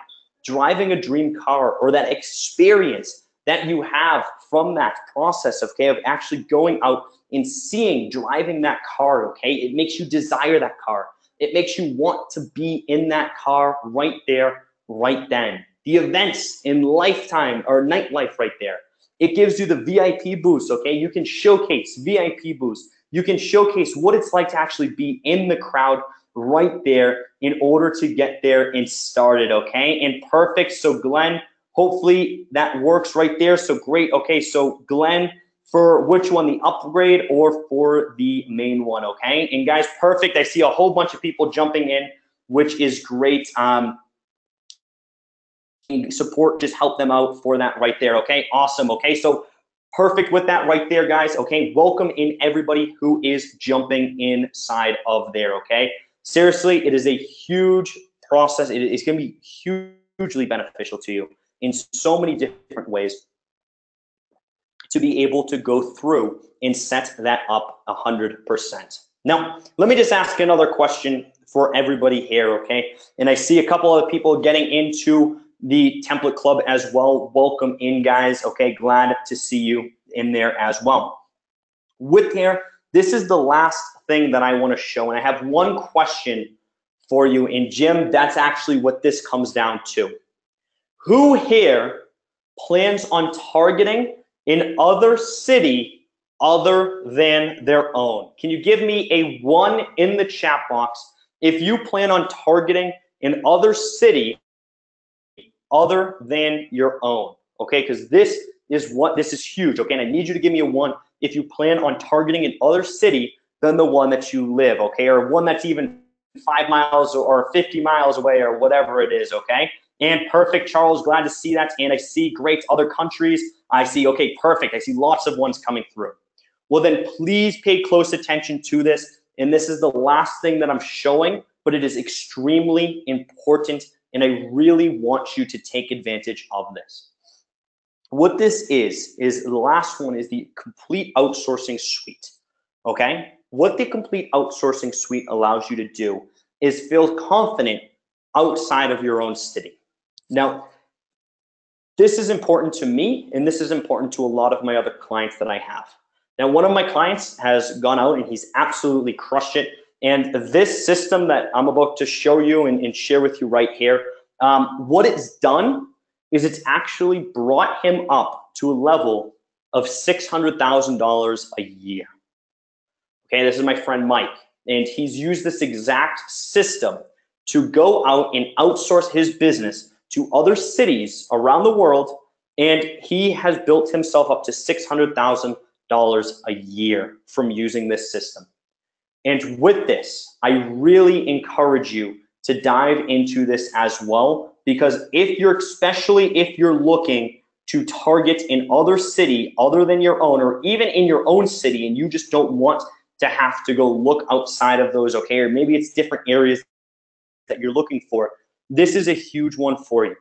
Driving a dream car, or that experience that you have from that process, okay, of actually going out and seeing, driving that car, okay? It makes you desire that car. It makes you want to be in that car right there, right then. The events in lifetime or nightlife right there. It gives you the VIP boost, okay? You can showcase VIP boost. You can showcase what it's like to actually be in the crowd right there in order to get there and started, okay? And perfect. So Glenn, hopefully that works right there. So great. Okay, so Glenn, for which one, the upgrade or for the main one, okay? And guys, perfect. I see a whole bunch of people jumping in, which is great. Support, just help them out for that right there, okay? Awesome, okay? So perfect with that right there, guys, okay? Welcome in everybody who is jumping inside of there, okay? Seriously, it is a huge process. It's gonna be hugely beneficial to you in so many different ways to be able to go through and set that up 100%. Now, let me just ask another question for everybody here, okay? And I see a couple of people getting into the template club as well. Welcome in, guys. Okay, glad to see you in there as well. With here, this is the last thing that I want to show, and I have one question for you. And Jim, that's actually what this comes down to. Who here plans on targeting an other city other than their own? Can you give me a 1 in the chat box if you plan on targeting an other city other than your own, okay? Because this is huge, okay? And I need you to give me a 1 if you plan on targeting an other city than the one that you live, okay? Or one that's even 5 miles or 50 miles away or whatever it is, okay? And perfect, Charles, glad to see that. And I see great other countries. I see, okay, perfect. I see lots of ones coming through. Well, then please pay close attention to this. And this is the last thing that I'm showing, but it is extremely important, and I really want you to take advantage of this. What this is the last one is the complete outsourcing suite, okay? What the complete outsourcing suite allows you to do is feel confident outside of your own city. Now, this is important to me, and this is important to a lot of my other clients that I have. Now, one of my clients has gone out and he's absolutely crushed it. And this system that I'm about to show you and share with you right here, what it's done is it's actually brought him up to a level of $600,000 a year. Okay, this is my friend Mike, and he's used this exact system to go out and outsource his business to other cities around the world, and he has built himself up to $600,000 a year from using this system. And with this, I really encourage you to dive into this as well, because especially if you're looking to target an other city other than your own, or even in your own city, and you just don't want to have to go look outside of those, okay, or maybe it's different areas that you're looking for, this is a huge one for you.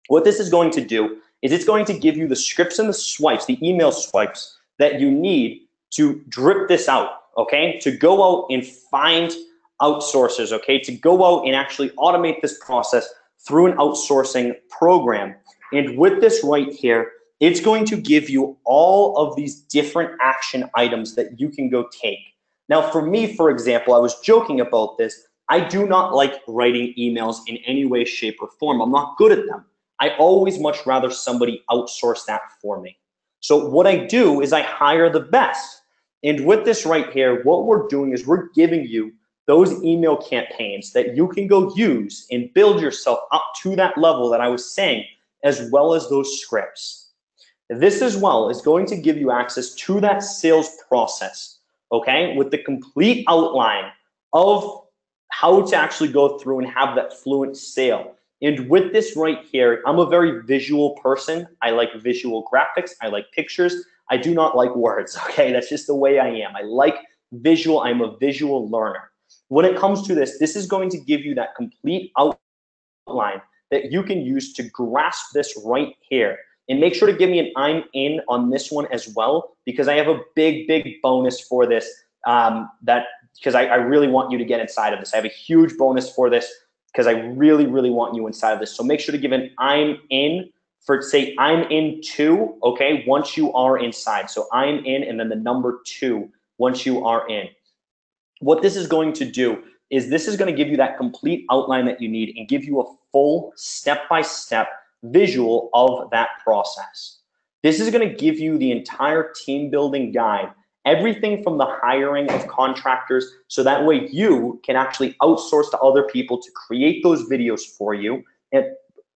What this is going to do is it's going to give you the scripts and the swipes, the email swipes that you need to drip this out, okay, to go out and find outsourcers, okay, to go out and actually automate this process through an outsourcing program. And with this right here, it's going to give you all of these different action items that you can go take. Now, for me, for example, I was joking about this. I do not like writing emails in any way, shape, or form. I'm not good at them. I always much rather somebody outsource that for me. So what I do is I hire the best. And with this right here, what we're doing is we're giving you those email campaigns that you can go use and build yourself up to that level that I was saying, as well as those scripts. This as well is going to give you access to that sales process, okay, with the complete outline of how to actually go through and have that fluent sale. And with this right here, I'm a very visual person. I like visual graphics. I like pictures. I do not like words, okay? That's just the way I am. I like visual. I'm a visual learner. When it comes to this, this is going to give you that complete outline that you can use to grasp this right here. And make sure to give me an I'm in on this one as well, because I have a big, big bonus for this because I really want you to get inside of this. I have a huge bonus for this because I really, really want you inside of this. So make sure to give an I'm in for, say, I'm in 2, okay, once you are inside. So I'm in and then the number 2 once you are in. What this is going to do is this is going to give you that complete outline that you need and give you a full step-by-step visual of that process. This is going to give you the entire team building guide, everything from the hiring of contractors, so that way you can actually outsource to other people to create those videos for you and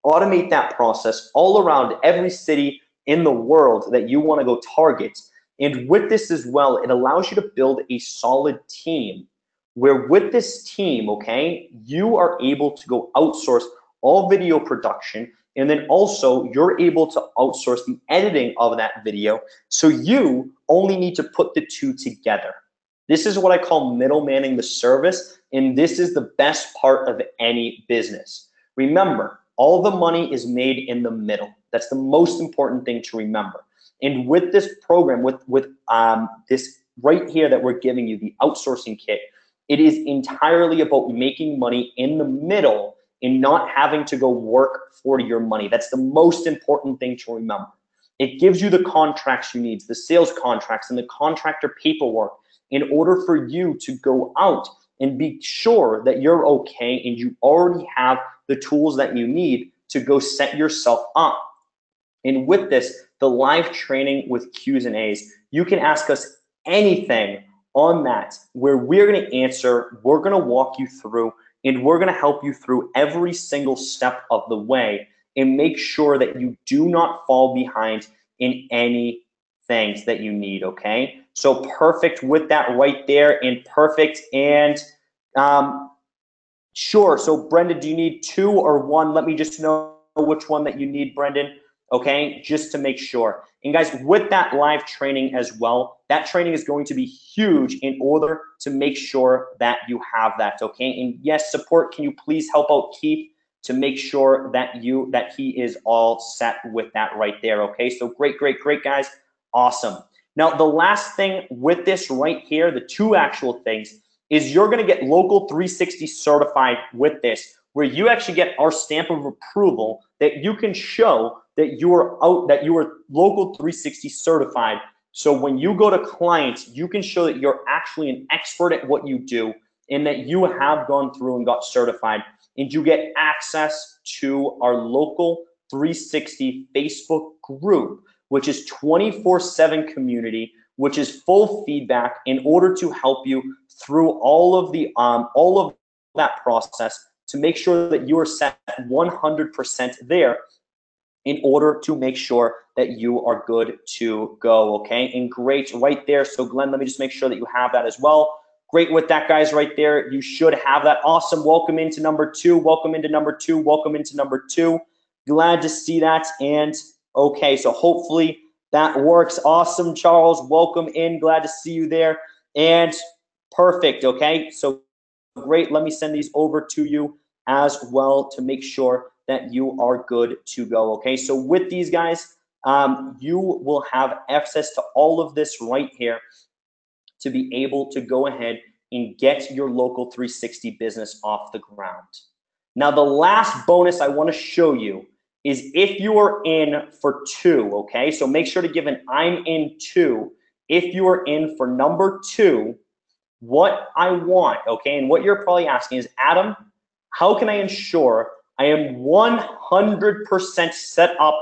automate that process all around every city in the world that you want to go target. And with this as well, it allows you to build a solid team where with this team, okay, you are able to go outsource all video production, and then also you're able to outsource the editing of that video, so you only need to put the two together. This is what I call middlemaning the service, and this is the best part of any business. Remember, all the money is made in the middle. That's the most important thing to remember. And with this program, with this right here that we're giving you, the outsourcing kit, it is entirely about making money in the middle and not having to go work for your money. That's the most important thing to remember. It gives you the contracts you need, the sales contracts and the contractor paperwork in order for you to go out and be sure that you're okay and you already have the tools that you need to go set yourself up. And with this, the live training with Q's and A's, you can ask us anything on that where we're going to answer, we're going to walk you through, and we're going to help you through every single step of the way and make sure that you do not fall behind in any things that you need, okay? So perfect with that right there, and perfect. And sure, so Brendan, do you need 2 or 1? Let me just know which one that you need, Brendan, okay? Just to make sure. And guys, with that live training as well, that training is going to be huge in order to make sure that you have that, okay? And yes, support, can you please help out Keith to make sure that he is all set with that right there, okay? So great, great, great, guys. Awesome. Now, the last thing with this right here, the 2 actual things, is you're going to get Local360 certified with this, where you actually get our stamp of approval that you can show that you are Local360 certified. So when you go to clients, you can show that you're actually an expert at what you do and that you have gone through and got certified, and you get access to our Local360 Facebook group, which is 24/7 community, which is full feedback in order to help you through all of that process to make sure that you are set 100% there in order to make sure that you are good to go, okay? And great right there. So Glenn, let me just make sure that you have that as well. Great with that, guys, right there. You should have that. Awesome. Welcome into number 2. Welcome into number 2. Welcome into number 2. Glad to see that. And okay, so hopefully that works. Awesome, Charles. Welcome in. Glad to see you there. And perfect, okay? So great. Let me send these over to you as well to make sure that you are good to go, okay? So with these guys, you will have access to all of this right here to be able to go ahead and get your Local360 business off the ground. Now, the last bonus I want to show you is if you are in for 2, okay? So make sure to give an I'm in 2. If you are in for number 2, what I want, okay, and what you're probably asking is, Adam, how can I ensure I am 100% set up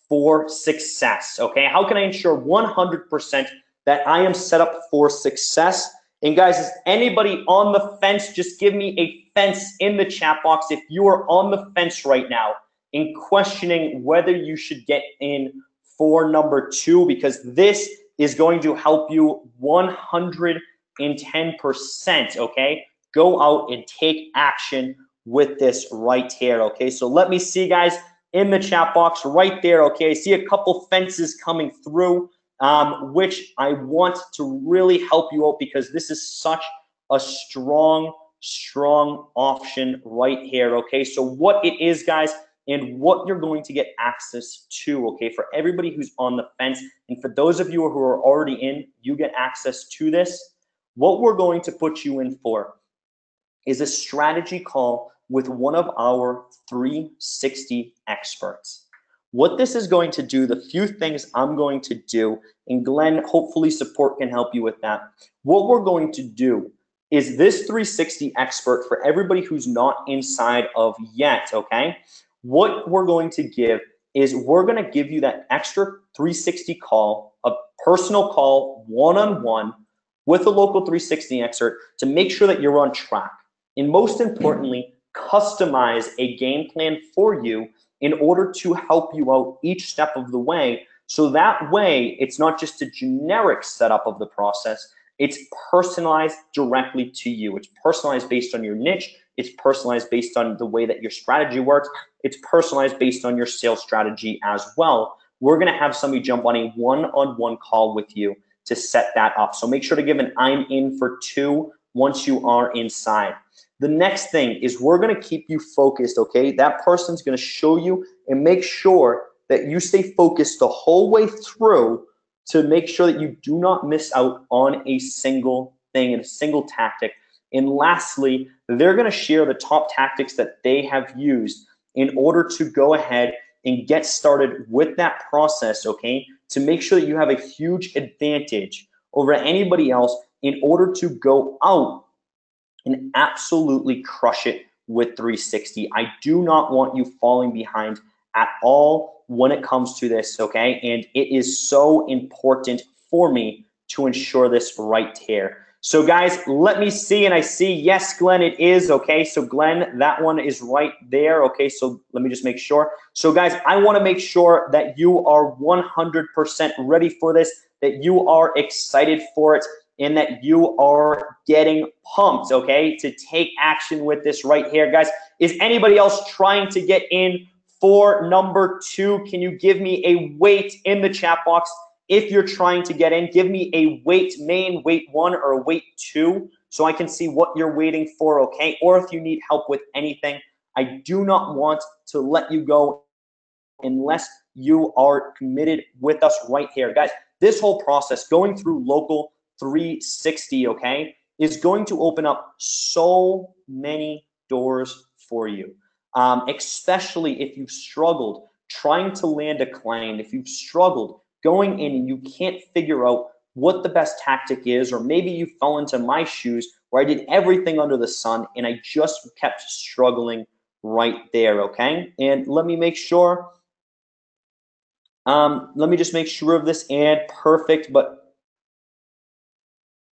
for success, okay? How can I ensure 100% that I am set up for success? And guys, is anybody on the fence? Just give me a fence in the chat box if you are on the fence right now in questioning whether you should get in for number 2, because this is going to help you 110%, okay? Go out and take action with this right here, okay? So let me see, guys, in the chat box right there, okay? I see a couple fences coming through, which I want to really help you out because this is such a strong option right here, okay? So what it is, guys, and what you're going to get access to, okay, for everybody who's on the fence, and for those of you who are already in, you get access to this. What we're going to put you in for is a strategy call with one of our 360 experts. What this is going to do, the few things I'm going to do, and Glenn, hopefully support can help you with that. What we're going to do is this 360 expert, for everybody who's not inside of yet, okay? What we're going to give is we're going to give you that extra 360 call, a personal call, one-on-one with a local 360 expert to make sure that you're on track. And most importantly, customize a game plan for you in order to help you out each step of the way. So that way, it's not just a generic setup of the process, it's personalized directly to you. It's personalized based on your niche. It's personalized based on the way that your strategy works. It's personalized based on your sales strategy as well. We're gonna have somebody jump on a one-on-one call with you to set that up. So make sure to give an I'm in for 2 once you are inside. The next thing is we're gonna keep you focused, okay? That person's gonna show you and make sure that you stay focused the whole way through to make sure that you do not miss out on a single thing and a single tactic. And lastly, they're gonna share the top tactics that they have used in order to go ahead and get started with that process, okay? To make sure that you have a huge advantage over anybody else in order to go out and absolutely crush it with 360. I do not want you falling behind at all when it comes to this, okay? And it is so important for me to ensure this right here. So guys, let me see, and I see, yes, Glenn, it is, okay? So Glenn, that one is right there, okay? So let me just make sure. So guys, I wanna make sure that you are 100% ready for this, that you are excited for it, and that you are getting pumped, okay, to take action with this right here. Guys, is anybody else trying to get in for number 2? Can you give me a weight in the chat box? If you're trying to get in, give me a weight main, weight 1, or a weight 2, so I can see what you're waiting for, okay? Or if you need help with anything, I do not want to let you go unless you are committed with us right here. Guys, this whole process, going through Local 360, okay, is going to open up so many doors for you, especially if you've struggled trying to land a client, if you've struggled going in and you can't figure out what the best tactic is, or maybe you fell into my shoes where I did everything under the sun and I just kept struggling right there, okay? And let me make sure, let me just make sure of this, and perfect. But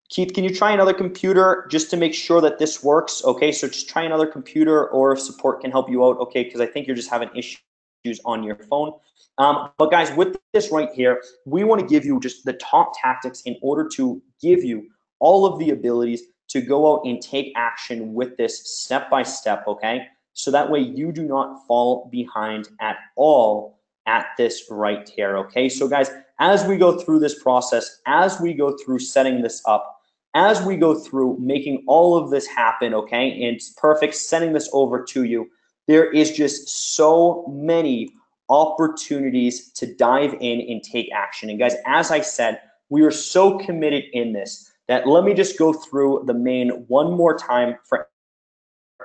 Keith, can you try another computer just to make sure that this works? Okay, so just try another computer, or if support can help you out, okay, because I think you're just having issues on your phone. But guys, with this right here, we want to give you just the top tactics in order to give you all of the abilities to go out and take action with this step by step, okay? So that way you do not fall behind at all at this right here, okay? So guys, as we go through this process, as we go through setting this up, as we go through making all of this happen, okay, and it's perfect, sending this over to you, there is just so many opportunities to dive in and take action. And guys, as I said, we are so committed in this that let me just go through the main one more time for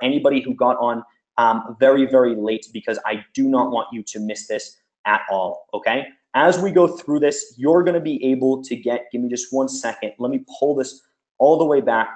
anybody who got on very, very late because I do not want you to miss this at all, okay? As we go through this, you're gonna be able to give me just 1 second. Let me pull this all the way back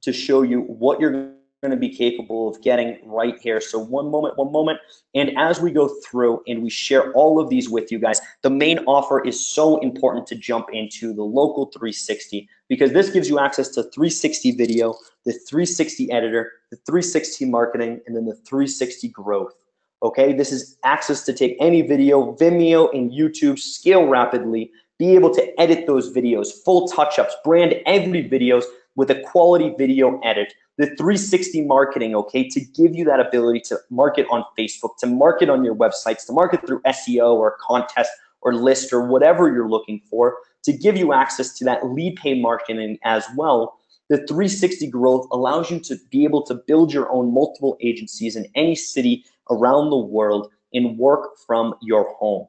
to show you what you're going to be capable of getting right here. So one moment. And as we go through and we share all of these with you guys, the main offer is so important to jump into the Local 360 because this gives you access to 360 video, the 360 editor, the 360 marketing, and then the 360 growth. Okay, this is access to take any video, Vimeo and YouTube, scale rapidly, be able to edit those videos, full touch-ups, brand every videos with a quality video edit, the 360 marketing, okay, to give you that ability to market on Facebook, to market on your websites, to market through SEO or contest or list or whatever you're looking for, to give you access to that lead pay marketing as well. The 360 growth allows you to be able to build your own multiple agencies in any city around the world and work from your home.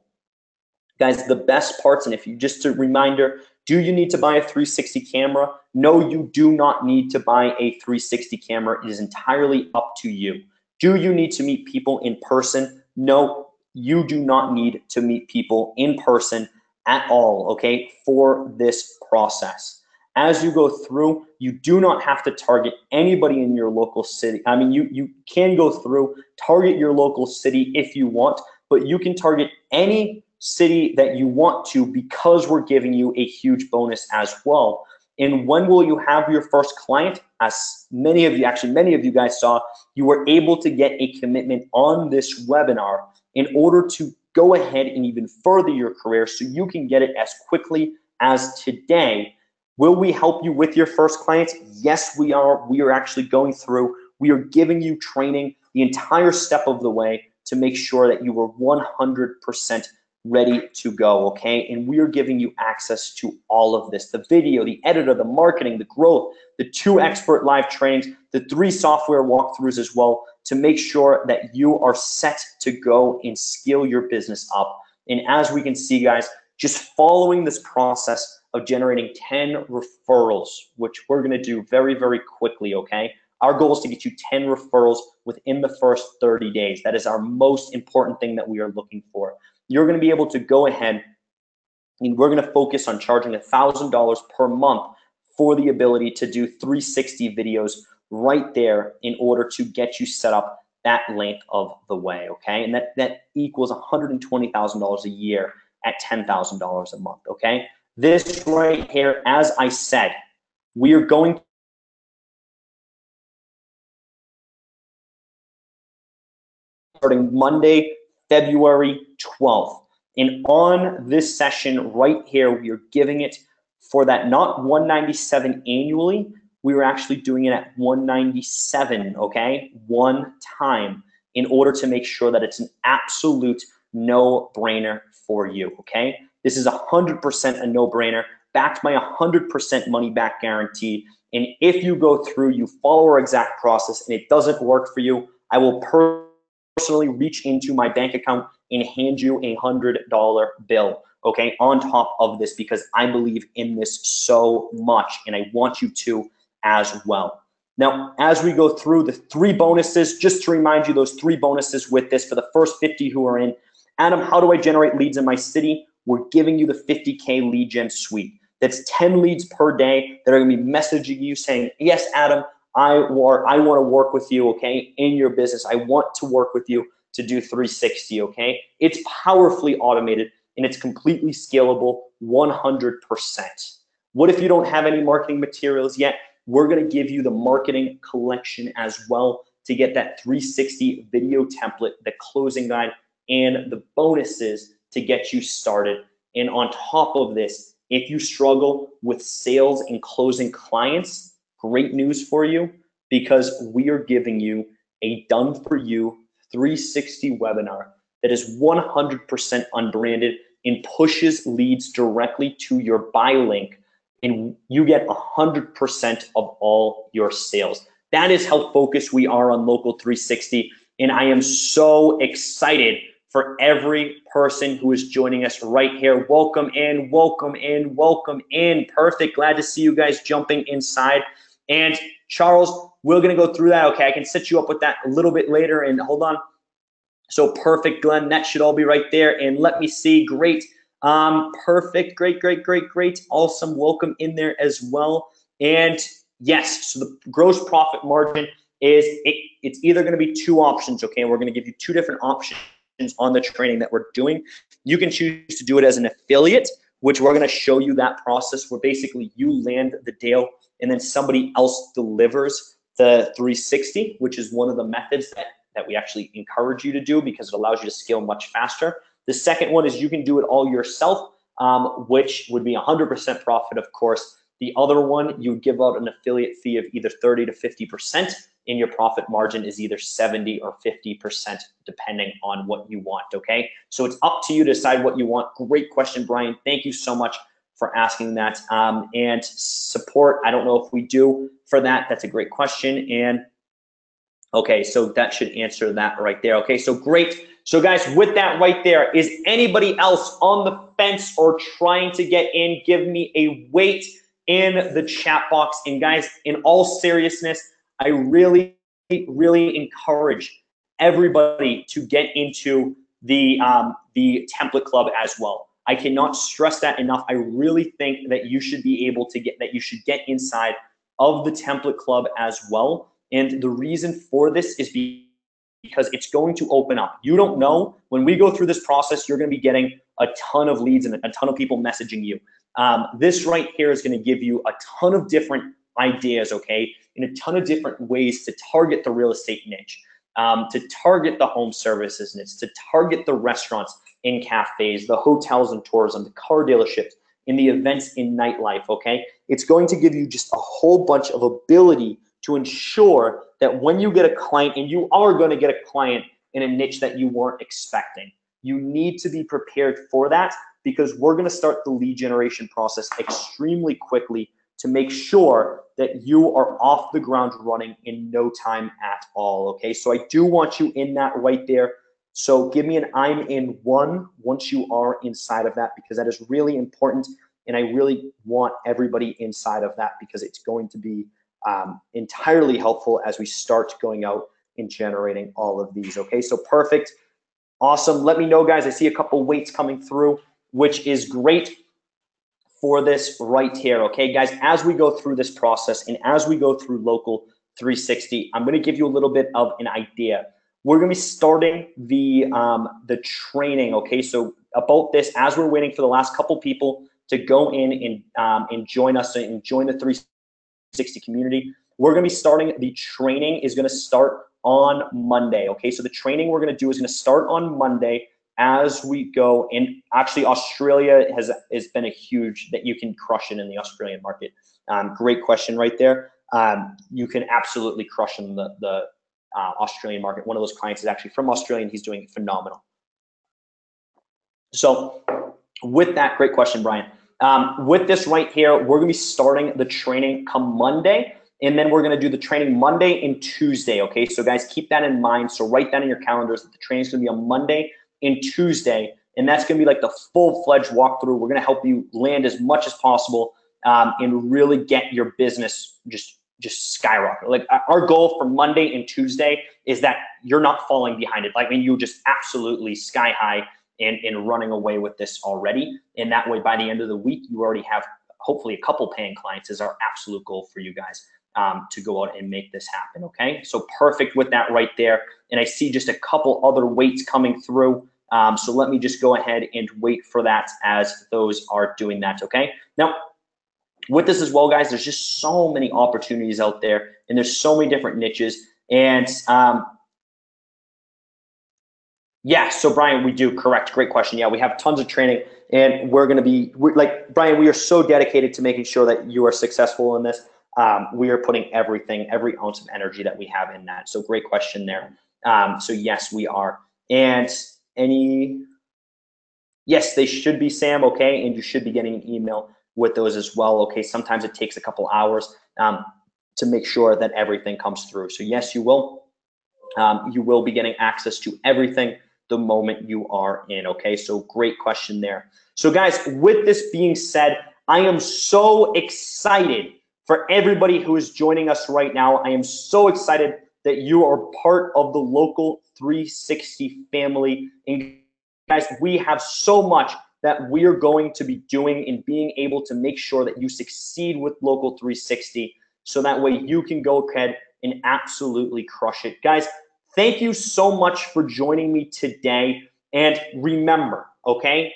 Guys, the best parts, and if you just a reminder, do you need to buy a 360 camera? No, you do not need to buy a 360 camera. It is entirely up to you. Do you need to meet people in person? No, you do not need to meet people in person at all, okay, for this process. As you go through, you do not have to target anybody in your local city. I mean, you can go through, target your local city if you want, but you can target any city that you want to because we're giving you a huge bonus as well. And when will you have your first client? As many of you guys saw, you were able to get a commitment on this webinar in order to go ahead and even further your career so you can get it as quickly as today. Will we help you with your first clients? Yes, we are. We are actually going through. We are giving you training the entire step of the way to make sure that you are 100% ready to go, okay? And we are giving you access to all of this, the video, the editor, the marketing, the growth, the 2 expert live trainings, the 3 software walkthroughs as well to make sure that you are set to go and scale your business up. And as we can see, guys, just following this process of generating 10 referrals, which we're gonna do very, very quickly, okay? Our goal is to get you 10 referrals within the first 30 days. That is our most important thing that we are looking for. You're going to be able to go ahead and we're going to focus on charging $1,000 per month for the ability to do 360 videos right there in order to get you set up that length of the way, okay? And that equals $120,000 a year at $10,000 a month, okay? This right here, as I said, we are going starting Monday, February 12th. And on this session right here, we are giving it for that not 197 annually, we were actually doing it at 197, okay? One time in order to make sure that it's an absolute no-brainer for you, okay? This is 100% a no-brainer, backed by 100% money-back guarantee. And if you go through, you follow our exact process and it doesn't work for you, I will personally reach into my bank account and hand you a $100 bill, okay, on top of this because I believe in this so much and I want you to as well. Now, as we go through the 3 bonuses, just to remind you those 3 bonuses with this for the first 50 who are in, Adam, how do I generate leads in my city? We're giving you the 50K lead gen suite. That's 10 leads per day that are gonna be messaging you saying, yes, Adam, I want to work with you, okay, in your business. I want to work with you to do 360, okay? It's powerfully automated and it's completely scalable 100%. What if you don't have any marketing materials yet? We're gonna give you the marketing collection as well to get that 360 video template, the closing guide, and the bonuses to get you started. And on top of this, if you struggle with sales and closing clients, great news for you because we are giving you a done-for-you 360 webinar that is 100% unbranded and pushes leads directly to your buy link, and you get 100% of all your sales. That is how focused we are on Local 360, and I am so excited for every person who is joining us right here. Welcome in, welcome in, welcome in. Perfect, glad to see you guys jumping inside. And Charles, we're gonna go through that. Okay, I can set you up with that a little bit later. And hold on. So perfect, Glenn. That should all be right there. And let me see. Great. Perfect. Great, great, great, great. Awesome. Welcome in there as well. And yes, so the gross profit margin is it's either going to be two options. Okay, we're going to give you two different options on the training that we're doing. You can choose to do it as an affiliate, which we're going to show you that process where basically you land the deal and then somebody else delivers the 360, which is one of the methods that we actually encourage you to do because it allows you to scale much faster. The second one is you can do it all yourself, which would be 100% profit, of course. The other one, you would give out an affiliate fee of either 30 to 50%, and your profit margin is either 70 or 50%, depending on what you want, okay? So it's up to you to decide what you want. Great question, Brian. Thank you so much for asking that. And support, I don't know if we do for that. That's a great question. And okay, so that should answer that right there. Okay, so great. So guys, with that right there, is anybody else on the fence or trying to get in? Give me a wait in the chat box. And guys, in all seriousness, I really, really encourage everybody to get into the template club as well. I cannot stress that enough. I really think that you should be able to get inside of the template club as well. And the reason for this is because it's going to open up. You don't know, when we go through this process, you're going to be getting a ton of leads and a ton of people messaging you. This right here is going to give you a ton of different ideas, okay, and a ton of different ways to target the real estate niche, to target the home services niche, to target the restaurants and cafes, the hotels and tourism, the car dealerships, in the events in nightlife, okay? It's going to give you just a whole bunch of ability to ensure that when you get a client, and you are going to get a client in a niche that you weren't expecting, you need to be prepared for that, because we're going to start the lead generation process extremely quickly to make sure that you are off the ground running in no time at all, okay? So I do want you in that right there. So give me an I'm in one once you are inside of that, because that is really important, and I really want everybody inside of that because it's going to be entirely helpful as we start going out and generating all of these, okay? So perfect, awesome. Let me know, guys. I see a couple waits coming through, which is great for this right here, okay, guys? As we go through this process and as we go through Local 360, I'm gonna give you a little bit of an idea. We're gonna be starting the training, okay? So about this, as we're waiting for the last couple people to go in and join us and join the 360 community, we're gonna be starting, the training is gonna start on Monday, okay? So the training we're gonna do is gonna start on Monday as we go. And actually Australia has been a huge, that you can crush it in the Australian market. Great question right there. You can absolutely crush in the Australian market. One of those clients is actually from Australia and he's doing phenomenal. So with that, great question, Brian. With this right here, we're gonna be starting the training come Monday, and then we're gonna do the training Monday and Tuesday, okay? So guys, keep that in mind. So write that in your calendars that the training is gonna be on Monday and Tuesday, and that's gonna be like the full-fledged walkthrough. We're gonna help you land as much as possible and really get your business just skyrocket. Like our goal for Monday and Tuesday is that you're not falling behind it. Like, I mean, you just absolutely sky high and running away with this already. And that way, by the end of the week, you already have hopefully a couple paying clients is our absolute goal for you guys to go out and make this happen, okay? So perfect with that right there. And I see just a couple other waits coming through. So let me just go ahead and wait for that as those are doing that, okay? Now, with this as well, guys, there's just so many opportunities out there, and there's so many different niches. And yeah, so Brian, we do, correct, great question. Yeah, we have tons of training, and we're gonna be, like, Brian, we are so dedicated to making sure that you are successful in this. We are putting everything, every ounce of energy that we have in that. So great question there. So yes, we are. And yes, they should be, Sam, okay? And you should be getting an email with those as well, okay? Sometimes it takes a couple hours to make sure that everything comes through. So yes, you will. You will be getting access to everything the moment you are in, okay? So great question there. So guys, with this being said, I am so excited For everybody who is joining us right now, I am so excited that you are part of the Local 360 family. And guys, we have so much that we are going to be doing in being able to make sure that you succeed with Local 360 so that way you can go ahead and absolutely crush it. Guys, thank you so much for joining me today. And remember, okay,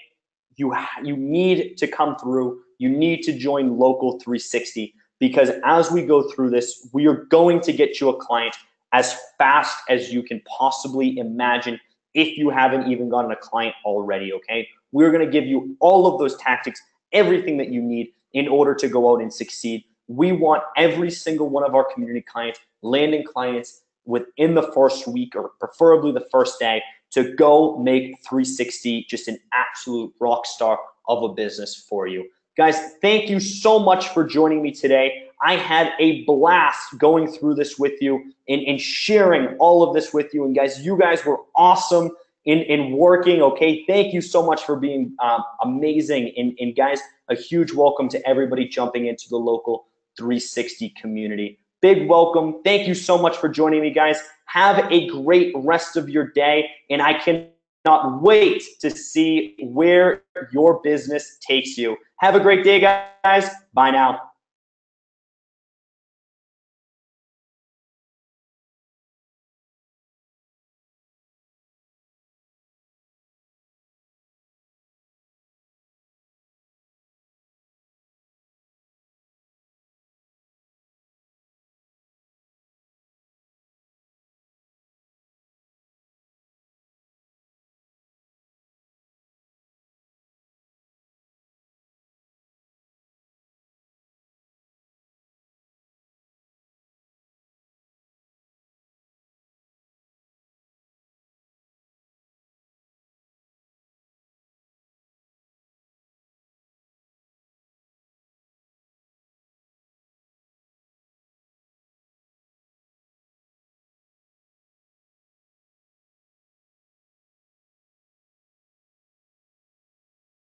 you need to come through. You need to join Local 360 because as we go through this, we are going to get you a client as fast as you can possibly imagine if you haven't even gotten a client already, okay? We're gonna give you all of those tactics, everything that you need in order to go out and succeed. We want every single one of our community clients landing clients within the first week or preferably the first day to go make 360 just an absolute rock star of a business for you. Guys, thank you so much for joining me today. I had a blast going through this with you and sharing all of this with you. And guys, you guys were awesome in working, okay? Thank you so much for being amazing. And guys, a huge welcome to everybody jumping into the Local 360 community. Big welcome. Thank you so much for joining me, guys. Have a great rest of your day, and I cannot wait to see where your business takes you. Have a great day, guys. Bye now.